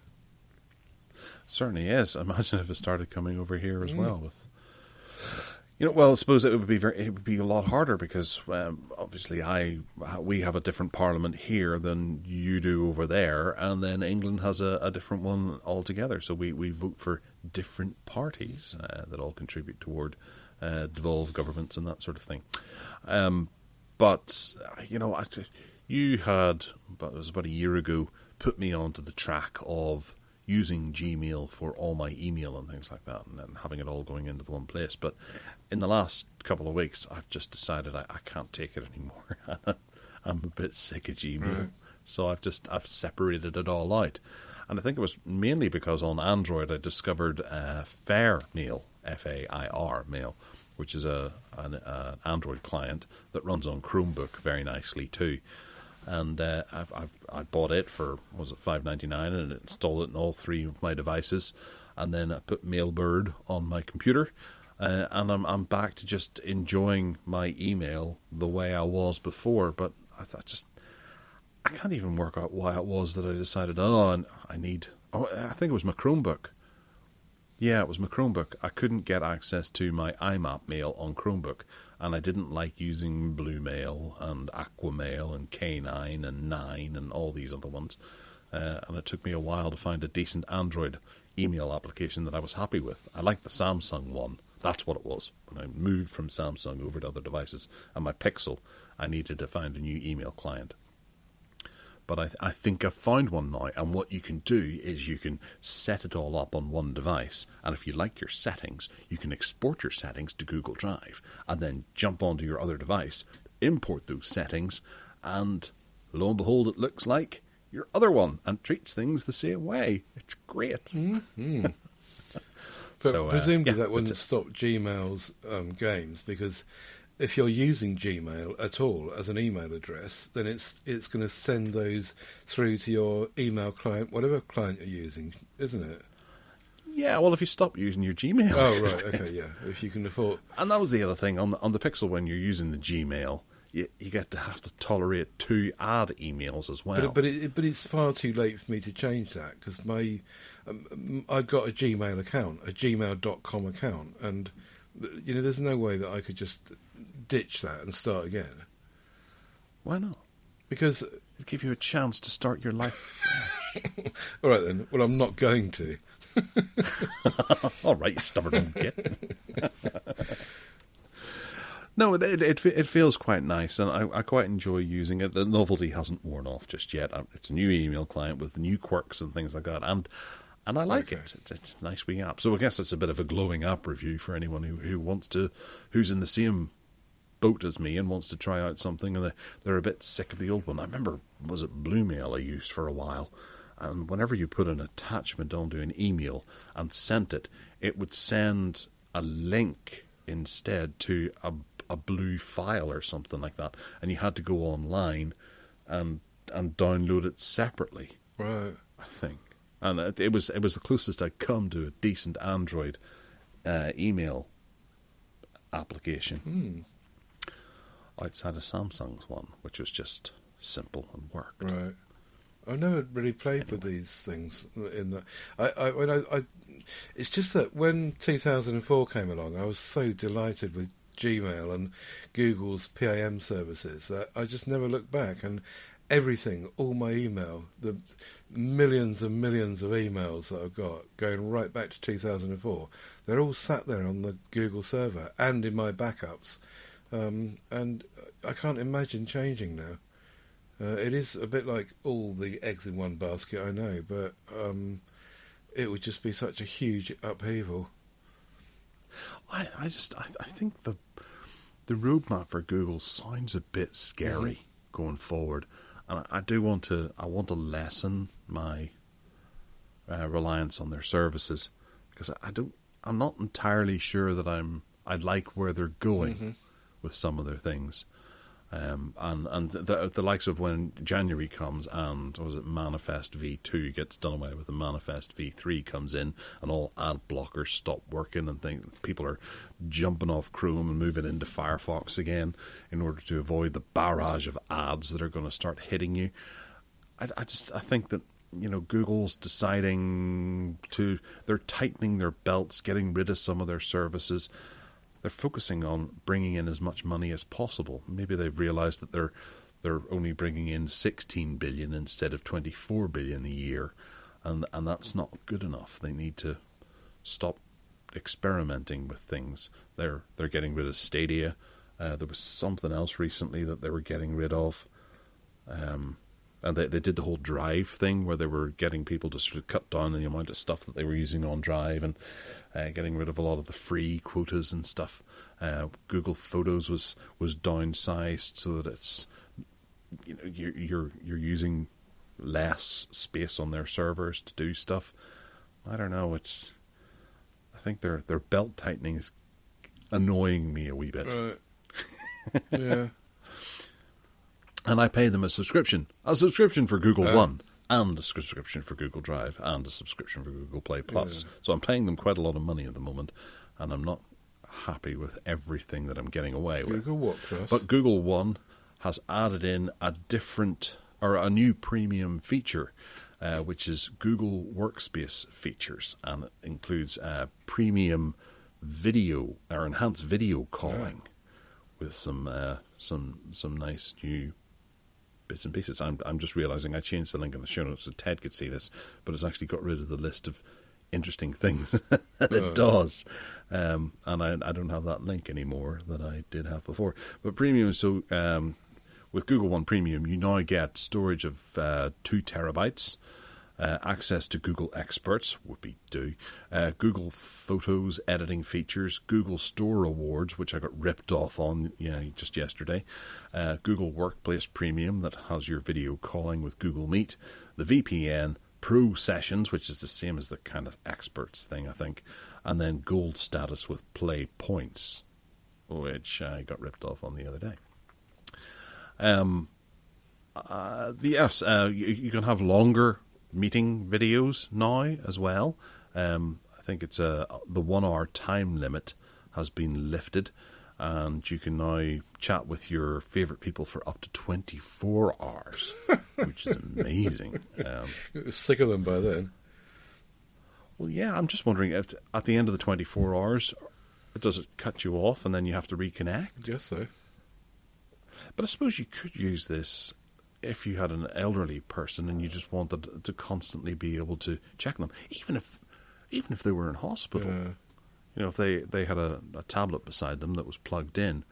[SPEAKER 1] Certainly is. Imagine if it started coming over here as well. With, well, I suppose it would be a lot harder because obviously we have a different parliament here than you do over there, and then England has a different one altogether. So we vote for different parties that all contribute toward devolved governments and that sort of thing. But you had, it was about a year ago, put me onto the track of using Gmail for all my email and things like that, and then having it all going into the one place. But in the last couple of weeks, I've just decided I can't take it anymore. I'm a bit sick of Gmail, so I've separated it all out. And I think it was mainly because on Android I discovered Fair Mail, F-A-I-R Mail, which is an Android client that runs on Chromebook very nicely too. And I bought it for, was it $5.99, and installed it in all three of my devices, and then I put Mailbird on my computer, and I'm back to just enjoying my email the way I was before. But I can't even work out why it was that I decided I think it was my Chromebook. Yeah, it was my Chromebook. I couldn't get access to my IMAP mail on Chromebook, and I didn't like using Blue Mail and Aquamail and K9 and 9 and all these other ones. And it took me a while to find a decent Android email application that I was happy with. I liked the Samsung one. That's what it was. When I moved from Samsung over to other devices and my Pixel, I needed to find a new email client. But I think I've found one now, and what you can do is you can set it all up on one device, and if you like your settings, you can export your settings to Google Drive, and then jump onto your other device, import those settings, and lo and behold, it looks like your other one and treats things the same way. It's great.
[SPEAKER 2] Mm-hmm. But presumably that wouldn't stop Gmail's games, because if you're using Gmail at all as an email address, then it's going to send those through to your email client, whatever client you're using, isn't it?
[SPEAKER 1] Yeah, well, if you stop using your Gmail.
[SPEAKER 2] Oh, right, okay, yeah. If you can afford...
[SPEAKER 1] And that was the other thing. On the Pixel, when you're using the Gmail, you have to tolerate 2 ad emails as well.
[SPEAKER 2] But it's far too late for me to change that, because I've got a Gmail account, a gmail.com account, and there's no way that I could just ditch that and start again.
[SPEAKER 1] Why not?
[SPEAKER 2] Because
[SPEAKER 1] it'll give you a chance to start your life fresh.
[SPEAKER 2] All right then. Well, I'm not going to.
[SPEAKER 1] All right, you stubborn old git. No, it feels quite nice, and I quite enjoy using it. The novelty hasn't worn off just yet. It's a new email client with new quirks and things like that, and I like it. It's a nice wee app. So I guess it's a bit of a glowing app review for anyone who's in the same boat as me and wants to try out something, and they're a bit sick of the old one. I remember, was it Bluemail I used for a while? And whenever you put an attachment onto an email and sent it, it would send a link instead to a blue file or something like that, and you had to go online and download it separately.
[SPEAKER 2] Right.
[SPEAKER 1] I think, and it was the closest I'd come to a decent Android email application outside of Samsung's one, which was just simple and worked.
[SPEAKER 2] Right. I've never really played with these things. It's just that when 2004 came along, I was so delighted with Gmail and Google's PAM services that I just never looked back. And everything, all my email, the millions and millions of emails that I've got going right back to 2004, they're all sat there on the Google server and in my backups. And I can't imagine changing now. It is a bit like all the eggs in one basket, I know, but it would just be such a huge upheaval.
[SPEAKER 1] I think the roadmap for Google sounds a bit scary going forward, and I want to lessen my reliance on their services, because I'm not entirely sure that I like where they're going with some of their things. And the likes of when January comes and Manifest V2 gets done away with, and Manifest V3 comes in, and all ad blockers stop working, and people are jumping off Chrome and moving into Firefox again in order to avoid the barrage of ads that are going to start hitting you. I think that Google's deciding they're tightening their belts, getting rid of some of their services. They're focusing on bringing in as much money as possible. Maybe they've realised that they're only bringing in 16 billion instead of 24 billion a year, and that's not good enough. They need to stop experimenting with things. They're getting rid of Stadia. There was something else recently that they were getting rid of. And they did the whole Drive thing where they were getting people to sort of cut down on the amount of stuff that they were using on Drive, and getting rid of a lot of the free quotas and stuff. Google Photos was downsized so that it's you're using less space on their servers to do stuff. I don't know. I think their belt tightening is annoying me a wee bit.
[SPEAKER 2] Right. Yeah.
[SPEAKER 1] And I pay them a subscription for Google One, and a subscription for Google Drive, and a subscription for Google Play Plus. Yeah. So I'm paying them quite a lot of money at the moment, and I'm not happy with everything that I'm getting away with.
[SPEAKER 2] Google what Plus?
[SPEAKER 1] But Google One has added in a new premium feature, which is Google Workspace features, and it includes premium video or enhanced video calling with some nice new bits and pieces. I'm just realising I changed the link in the show notes so Ted could see this, but it's actually got rid of the list of interesting things that it does. And I don't have that link anymore that I did have before. But premium, so with Google One Premium, you now get storage of 2 terabytes, access to Google Experts, whoopee-doo, Google Photos editing features, Google Store Awards, which I got ripped off on just yesterday, Google Workplace Premium that has your video calling with Google Meet, the VPN, Pro Sessions, which is the same as the kind of Experts thing, I think, and then Gold status with Play Points, which I got ripped off on the other day. Yes, you can have longer meeting videos now as well. I think it's the 1 hour time limit has been lifted, and you can now chat with your favourite people for up to 24 hours, which is amazing.
[SPEAKER 2] It was sick of them by then.
[SPEAKER 1] Well, yeah, I'm just wondering if at the end of the 24 hours, does it cut you off and then you have to reconnect?
[SPEAKER 2] Yes, so.
[SPEAKER 1] But I suppose you could use this if you had an elderly person and you just wanted to constantly be able to check them, even if they were in hospital. If they had a tablet beside them that was plugged in,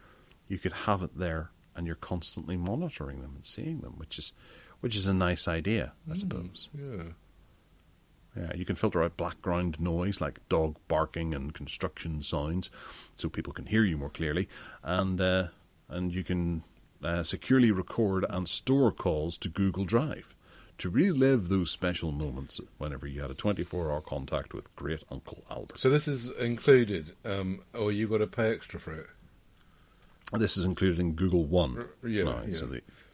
[SPEAKER 1] you could have it there and you're constantly monitoring them and seeing them, which is a nice idea, I suppose. Yeah, you can filter out background noise like dog barking and construction sounds, so people can hear you more clearly, and you can securely record and store calls to Google Drive to relive those special moments whenever you had a 24-hour contact with great Uncle Albert.
[SPEAKER 2] So this is included, or you got to pay extra for it?
[SPEAKER 1] This is included in Google One.
[SPEAKER 2] Yeah.
[SPEAKER 1] So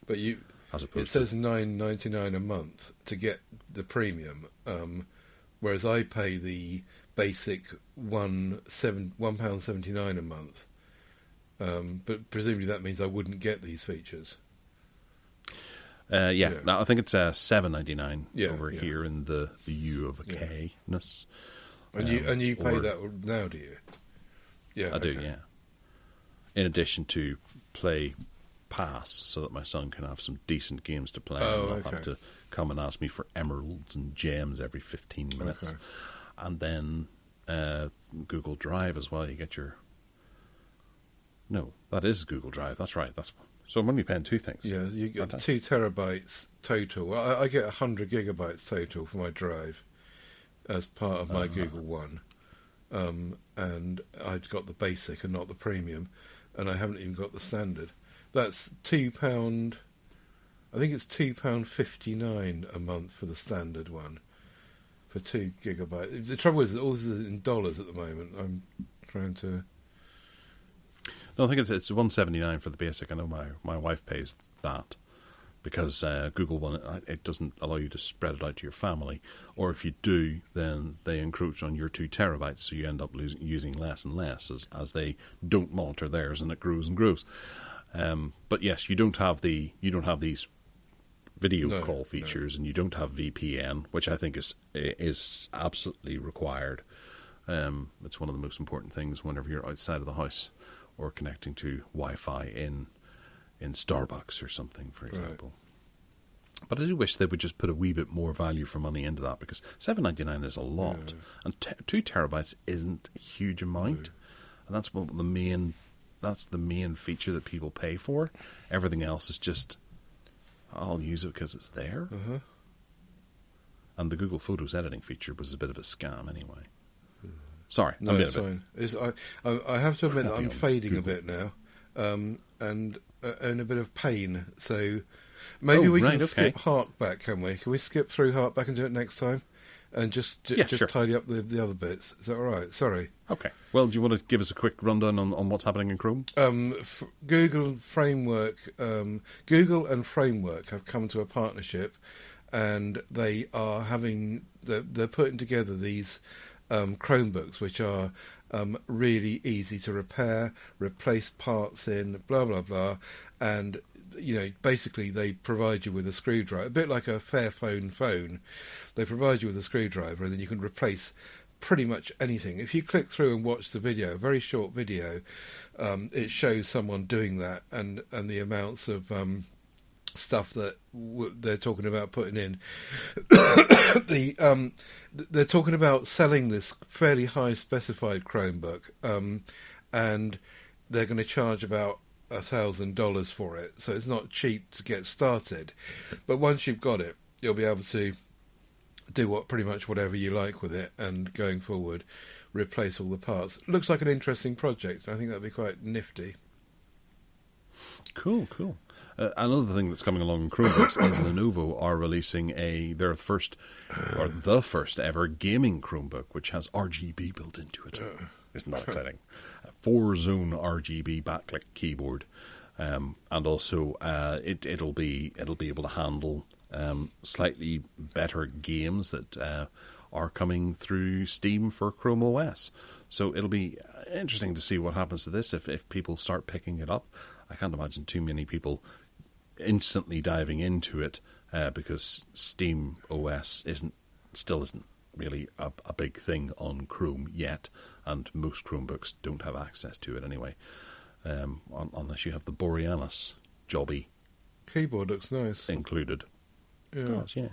[SPEAKER 2] but it says $9.99 a month to get the premium, whereas I pay the basic £1.79 a month. But presumably that means I wouldn't get these features.
[SPEAKER 1] Yeah. Now I think it's $7.99 over here in the U of K-ness.
[SPEAKER 2] And you pay that now, do you? Yeah,
[SPEAKER 1] I do. Yeah. In addition to Play Pass, so that my son can have some decent games to play and not have to come and ask me for emeralds and gems every 15 minutes. Okay. And then Google Drive as well. You get your... No, that is Google Drive. That's right. So I'm only paying two things.
[SPEAKER 2] Yeah, you get 2 terabytes total. I get 100 gigabytes total for my drive as part of my Google One. And I've got the basic and not the premium. And I haven't even got the standard. That's £2. I think it's £2.59 a month for the standard one for 2 gigabytes. The trouble is that all this is in dollars at the moment. I'm trying to...
[SPEAKER 1] No, I think it's $1.79 for the basic. I know my wife pays that because Google One, it doesn't allow you to spread it out to your family, or if you do, then they encroach on your 2 terabytes, so you end up using less and less as they don't monitor theirs, and it grows and grows. But yes, you don't have these video call features, and you don't have VPN, which I think is absolutely required. It's one of the most important things whenever you're outside of the house or connecting to Wi-Fi in Starbucks or something, for example. Right. But I do wish they would just put a wee bit more value for money into that, because $7.99 is a lot, and 2 terabytes isn't a huge amount, and that's the main feature that people pay for. Everything else is just, I'll use it because it's there. And the Google Photos editing feature was a bit of a scam anyway. Sorry,
[SPEAKER 2] no, it's fine. I have to admit that I'm fading Google a bit now, and in a bit of pain. So maybe we can skip Harkback, can we? Can we skip through Harkback and do it next time, and just tidy up the other bits? Is that all right? Sorry.
[SPEAKER 1] Okay. Well, do you want to give us a quick rundown on what's happening in Chrome?
[SPEAKER 2] Google and Framework have come to a partnership, and they are they're putting together these Chromebooks, which are really easy to repair, replace parts in, blah blah blah, and basically they provide you with a screwdriver, a bit like a Fairphone phone. They provide you with a screwdriver, and then you can replace pretty much anything. If you click through and watch the video, a very short video, it shows someone doing that, and the amounts of stuff that they're talking about putting in. They're talking about selling this fairly high specified Chromebook, and they're going to charge about $1,000 for it. So it's not cheap to get started, but once you've got it, you'll be able to do pretty much whatever you like with it, and going forward, replace all the parts. Looks like an interesting project. I think that'd be quite nifty.
[SPEAKER 1] Cool. Another thing that's coming along in Chromebooks is Lenovo are releasing the first ever gaming Chromebook, which has RGB built into it. Isn't that exciting? A 4-zone RGB backlit keyboard, and also it'll be able to handle slightly better games that are coming through Steam for Chrome OS. So it'll be interesting to see what happens to this if people start picking it up. I can't imagine too many people instantly diving into it because Steam OS still isn't really a big thing on Chrome yet, and most Chromebooks don't have access to it anyway, unless you have the Borealis jobby
[SPEAKER 2] Keyboard looks nice
[SPEAKER 1] included.
[SPEAKER 2] Yeah.
[SPEAKER 1] It does, yeah.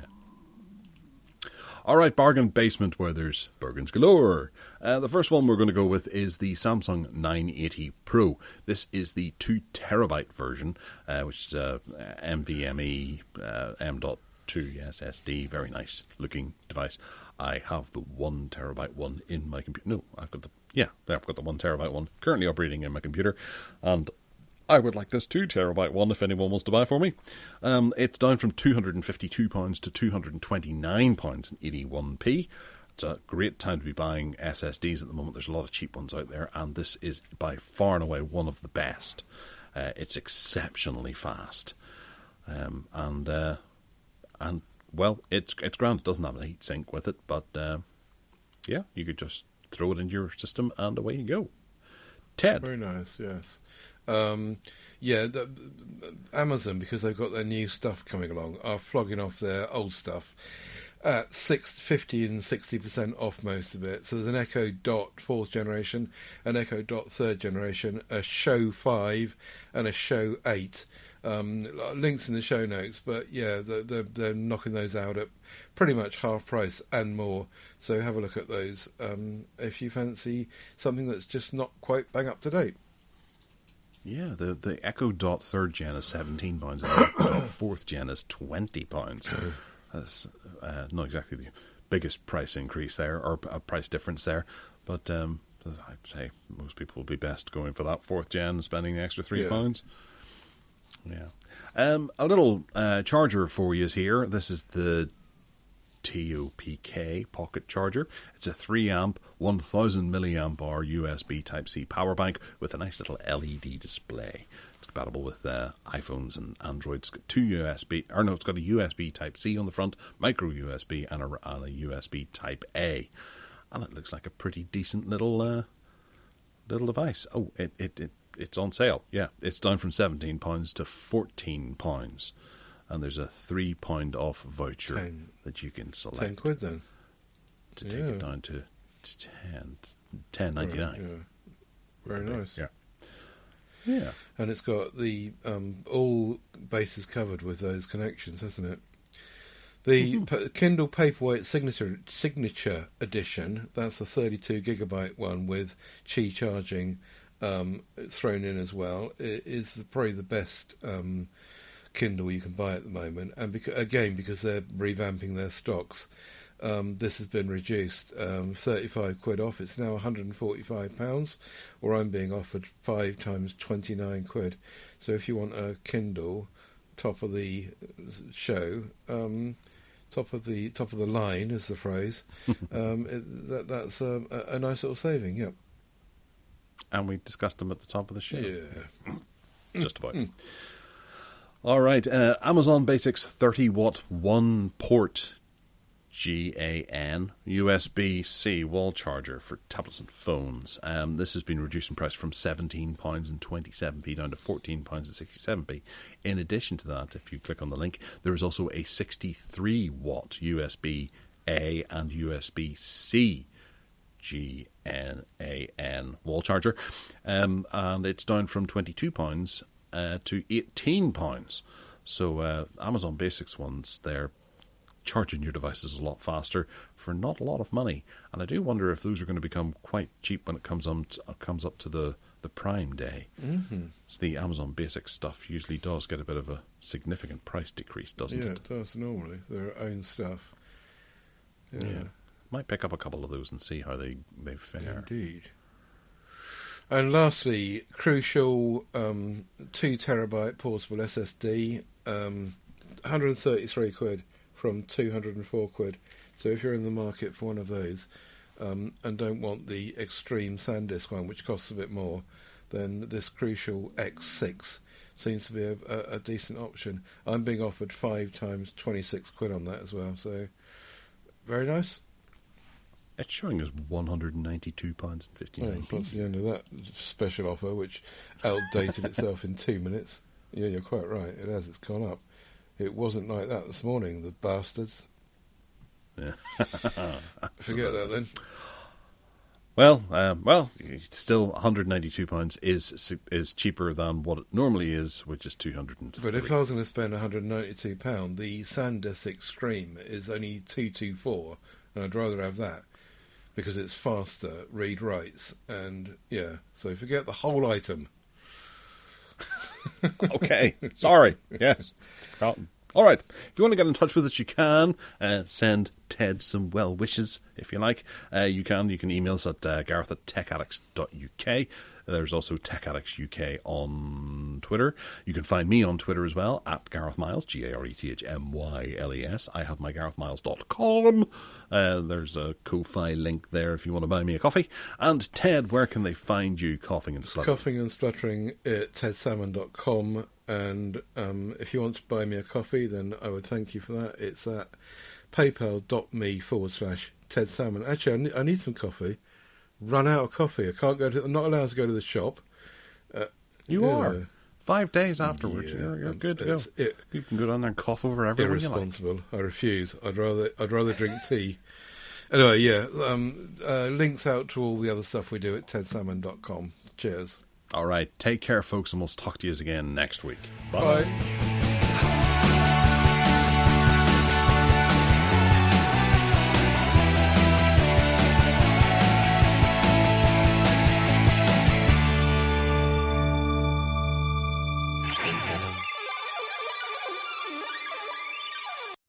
[SPEAKER 1] All right, bargain basement where there's bargains galore. The first one we're going to go with is the Samsung 980 Pro. This is the 2TB version, which is NVMe M.2 SSD. Very nice looking device. I have the 1TB one in my computer. No, I've got the 1TB one currently operating in my computer, and I would like this 2TB one if anyone wants to buy for me. It's down from £252 to £229.81. It's a great time to be buying SSDs at the moment. There's a lot of cheap ones out there, and this is by far and away one of the best. It's exceptionally fast, and well, it's grand. It doesn't have a heatsink with it, but yeah, you could just throw it into your system and away you go. Ted.
[SPEAKER 2] Very nice, yes. Amazon, because they've got their new stuff coming along, are flogging off their old stuff at 50 and 60% off most of it. So there's an Echo Dot 4th generation, an Echo Dot 3rd generation, a Show 5 and a Show 8. Links in the show notes, but yeah, they're knocking those out at pretty much half price and more. So have a look at those if you fancy something that's just not quite bang up to date.
[SPEAKER 1] Yeah, the Echo Dot 3rd gen is £17 and the Echo Dot 4th gen is £20. That's not exactly the biggest price increase there, or a price difference there, but I'd say most people will be best going for that 4th gen and spending the extra £3. Yeah. A little charger for you here. This is the TOPK pocket charger. It's a 3 amp 1000 milliamp hour USB Type-C power bank with a nice little LED display. It's compatible with iPhones and Androids. It's got it's got a USB Type-C on the front, micro USB, and a USB Type-A, and it looks like a pretty decent little device. Oh, it's on sale. Yeah, it's down from £17 to £14. And there's a £3 off voucher that you can select.
[SPEAKER 2] £10 then.
[SPEAKER 1] To take it down to £10.99.
[SPEAKER 2] Yeah. Very nice.
[SPEAKER 1] Yeah. Yeah.
[SPEAKER 2] And it's got the all bases covered with those connections, hasn't it? The Kindle Paperweight Signature Edition, that's the 32 gigabyte one with Qi charging thrown in as well, is probably the best Kindle you can buy at the moment, and because they're revamping their stocks, this has been reduced £35 off. It's now £145, or I'm being offered 5 times £29. So if you want a Kindle, top of the show, top of the line is the phrase, that's a nice little saving. Yep.
[SPEAKER 1] And we discussed them at the top of the show.
[SPEAKER 2] Yeah.
[SPEAKER 1] Just about. All right, Amazon Basics 30-watt 1-port GAN USB-C wall charger for tablets and phones. This has been reduced in price from £17.27 down to £14.67. In addition to that, if you click on the link, there is also a 63-watt USB-A and USB-C GAN wall charger, and it's down from £22 to £18. So Amazon Basics ones, they're charging your devices a lot faster for not a lot of money, and I do wonder if those are going to become quite cheap when it comes up to the Prime Day. So the Amazon Basics stuff usually does get a bit of a significant price decrease, doesn't it?
[SPEAKER 2] Yeah, it does normally. Their own stuff. Yeah.
[SPEAKER 1] Might pick up a couple of those and see how they fare.
[SPEAKER 2] Indeed. And lastly, crucial 2 terabyte portable SSD, 133 quid from 204 quid. So if you're in the market for one of those and don't want the extreme SanDisk one, which costs a bit more, then this crucial X6 seems to be a decent option. I'm being offered 5 times 26 quid on that as well. So very nice.
[SPEAKER 1] It's showing us £192.59.
[SPEAKER 2] That's the end of that special offer, which outdated itself in 2 minutes. Yeah, you're quite right. It has. It's gone up. It wasn't like that this morning, the bastards.
[SPEAKER 1] Yeah.
[SPEAKER 2] Forget that then.
[SPEAKER 1] Well, still £192 is cheaper than what it normally is, which is £203.
[SPEAKER 2] But if I was going to spend £192, the SanDisk Extreme is only 224, and I'd rather have that because it's faster, read writes, and yeah. So forget the whole item.
[SPEAKER 1] Okay, sorry. Yes. All right. If you want to get in touch with us, you can send Ted some well wishes, if you like. You can email us at gareth@techaddicts.uk. There's also Tech Addicts UK on Twitter. You can find me on Twitter as well, at Gareth Miles, GarethMyles. I have my GarethMiles.com. There's a Ko-Fi link there if you want to buy me a coffee. And Ted, where can they find you coughing and spluttering?
[SPEAKER 2] Coughing and spluttering at tedsalmon.com. And if you want to buy me a coffee, then I would thank you for that. It's at paypal.me/tedsalmon. Actually, I need some coffee. Run out of coffee. I'm not allowed to go to the shop.
[SPEAKER 1] You are. 5 days afterwards.
[SPEAKER 2] Yeah,
[SPEAKER 1] you're good to go. You can go down there and cough over everyone you like.
[SPEAKER 2] Irresponsible. I refuse. I'd rather drink tea. Anyway, yeah. Links out to all the other stuff we do at tedsalmon.com. Cheers.
[SPEAKER 1] All right. Take care, folks, and we'll talk to you again next week.
[SPEAKER 2] Bye.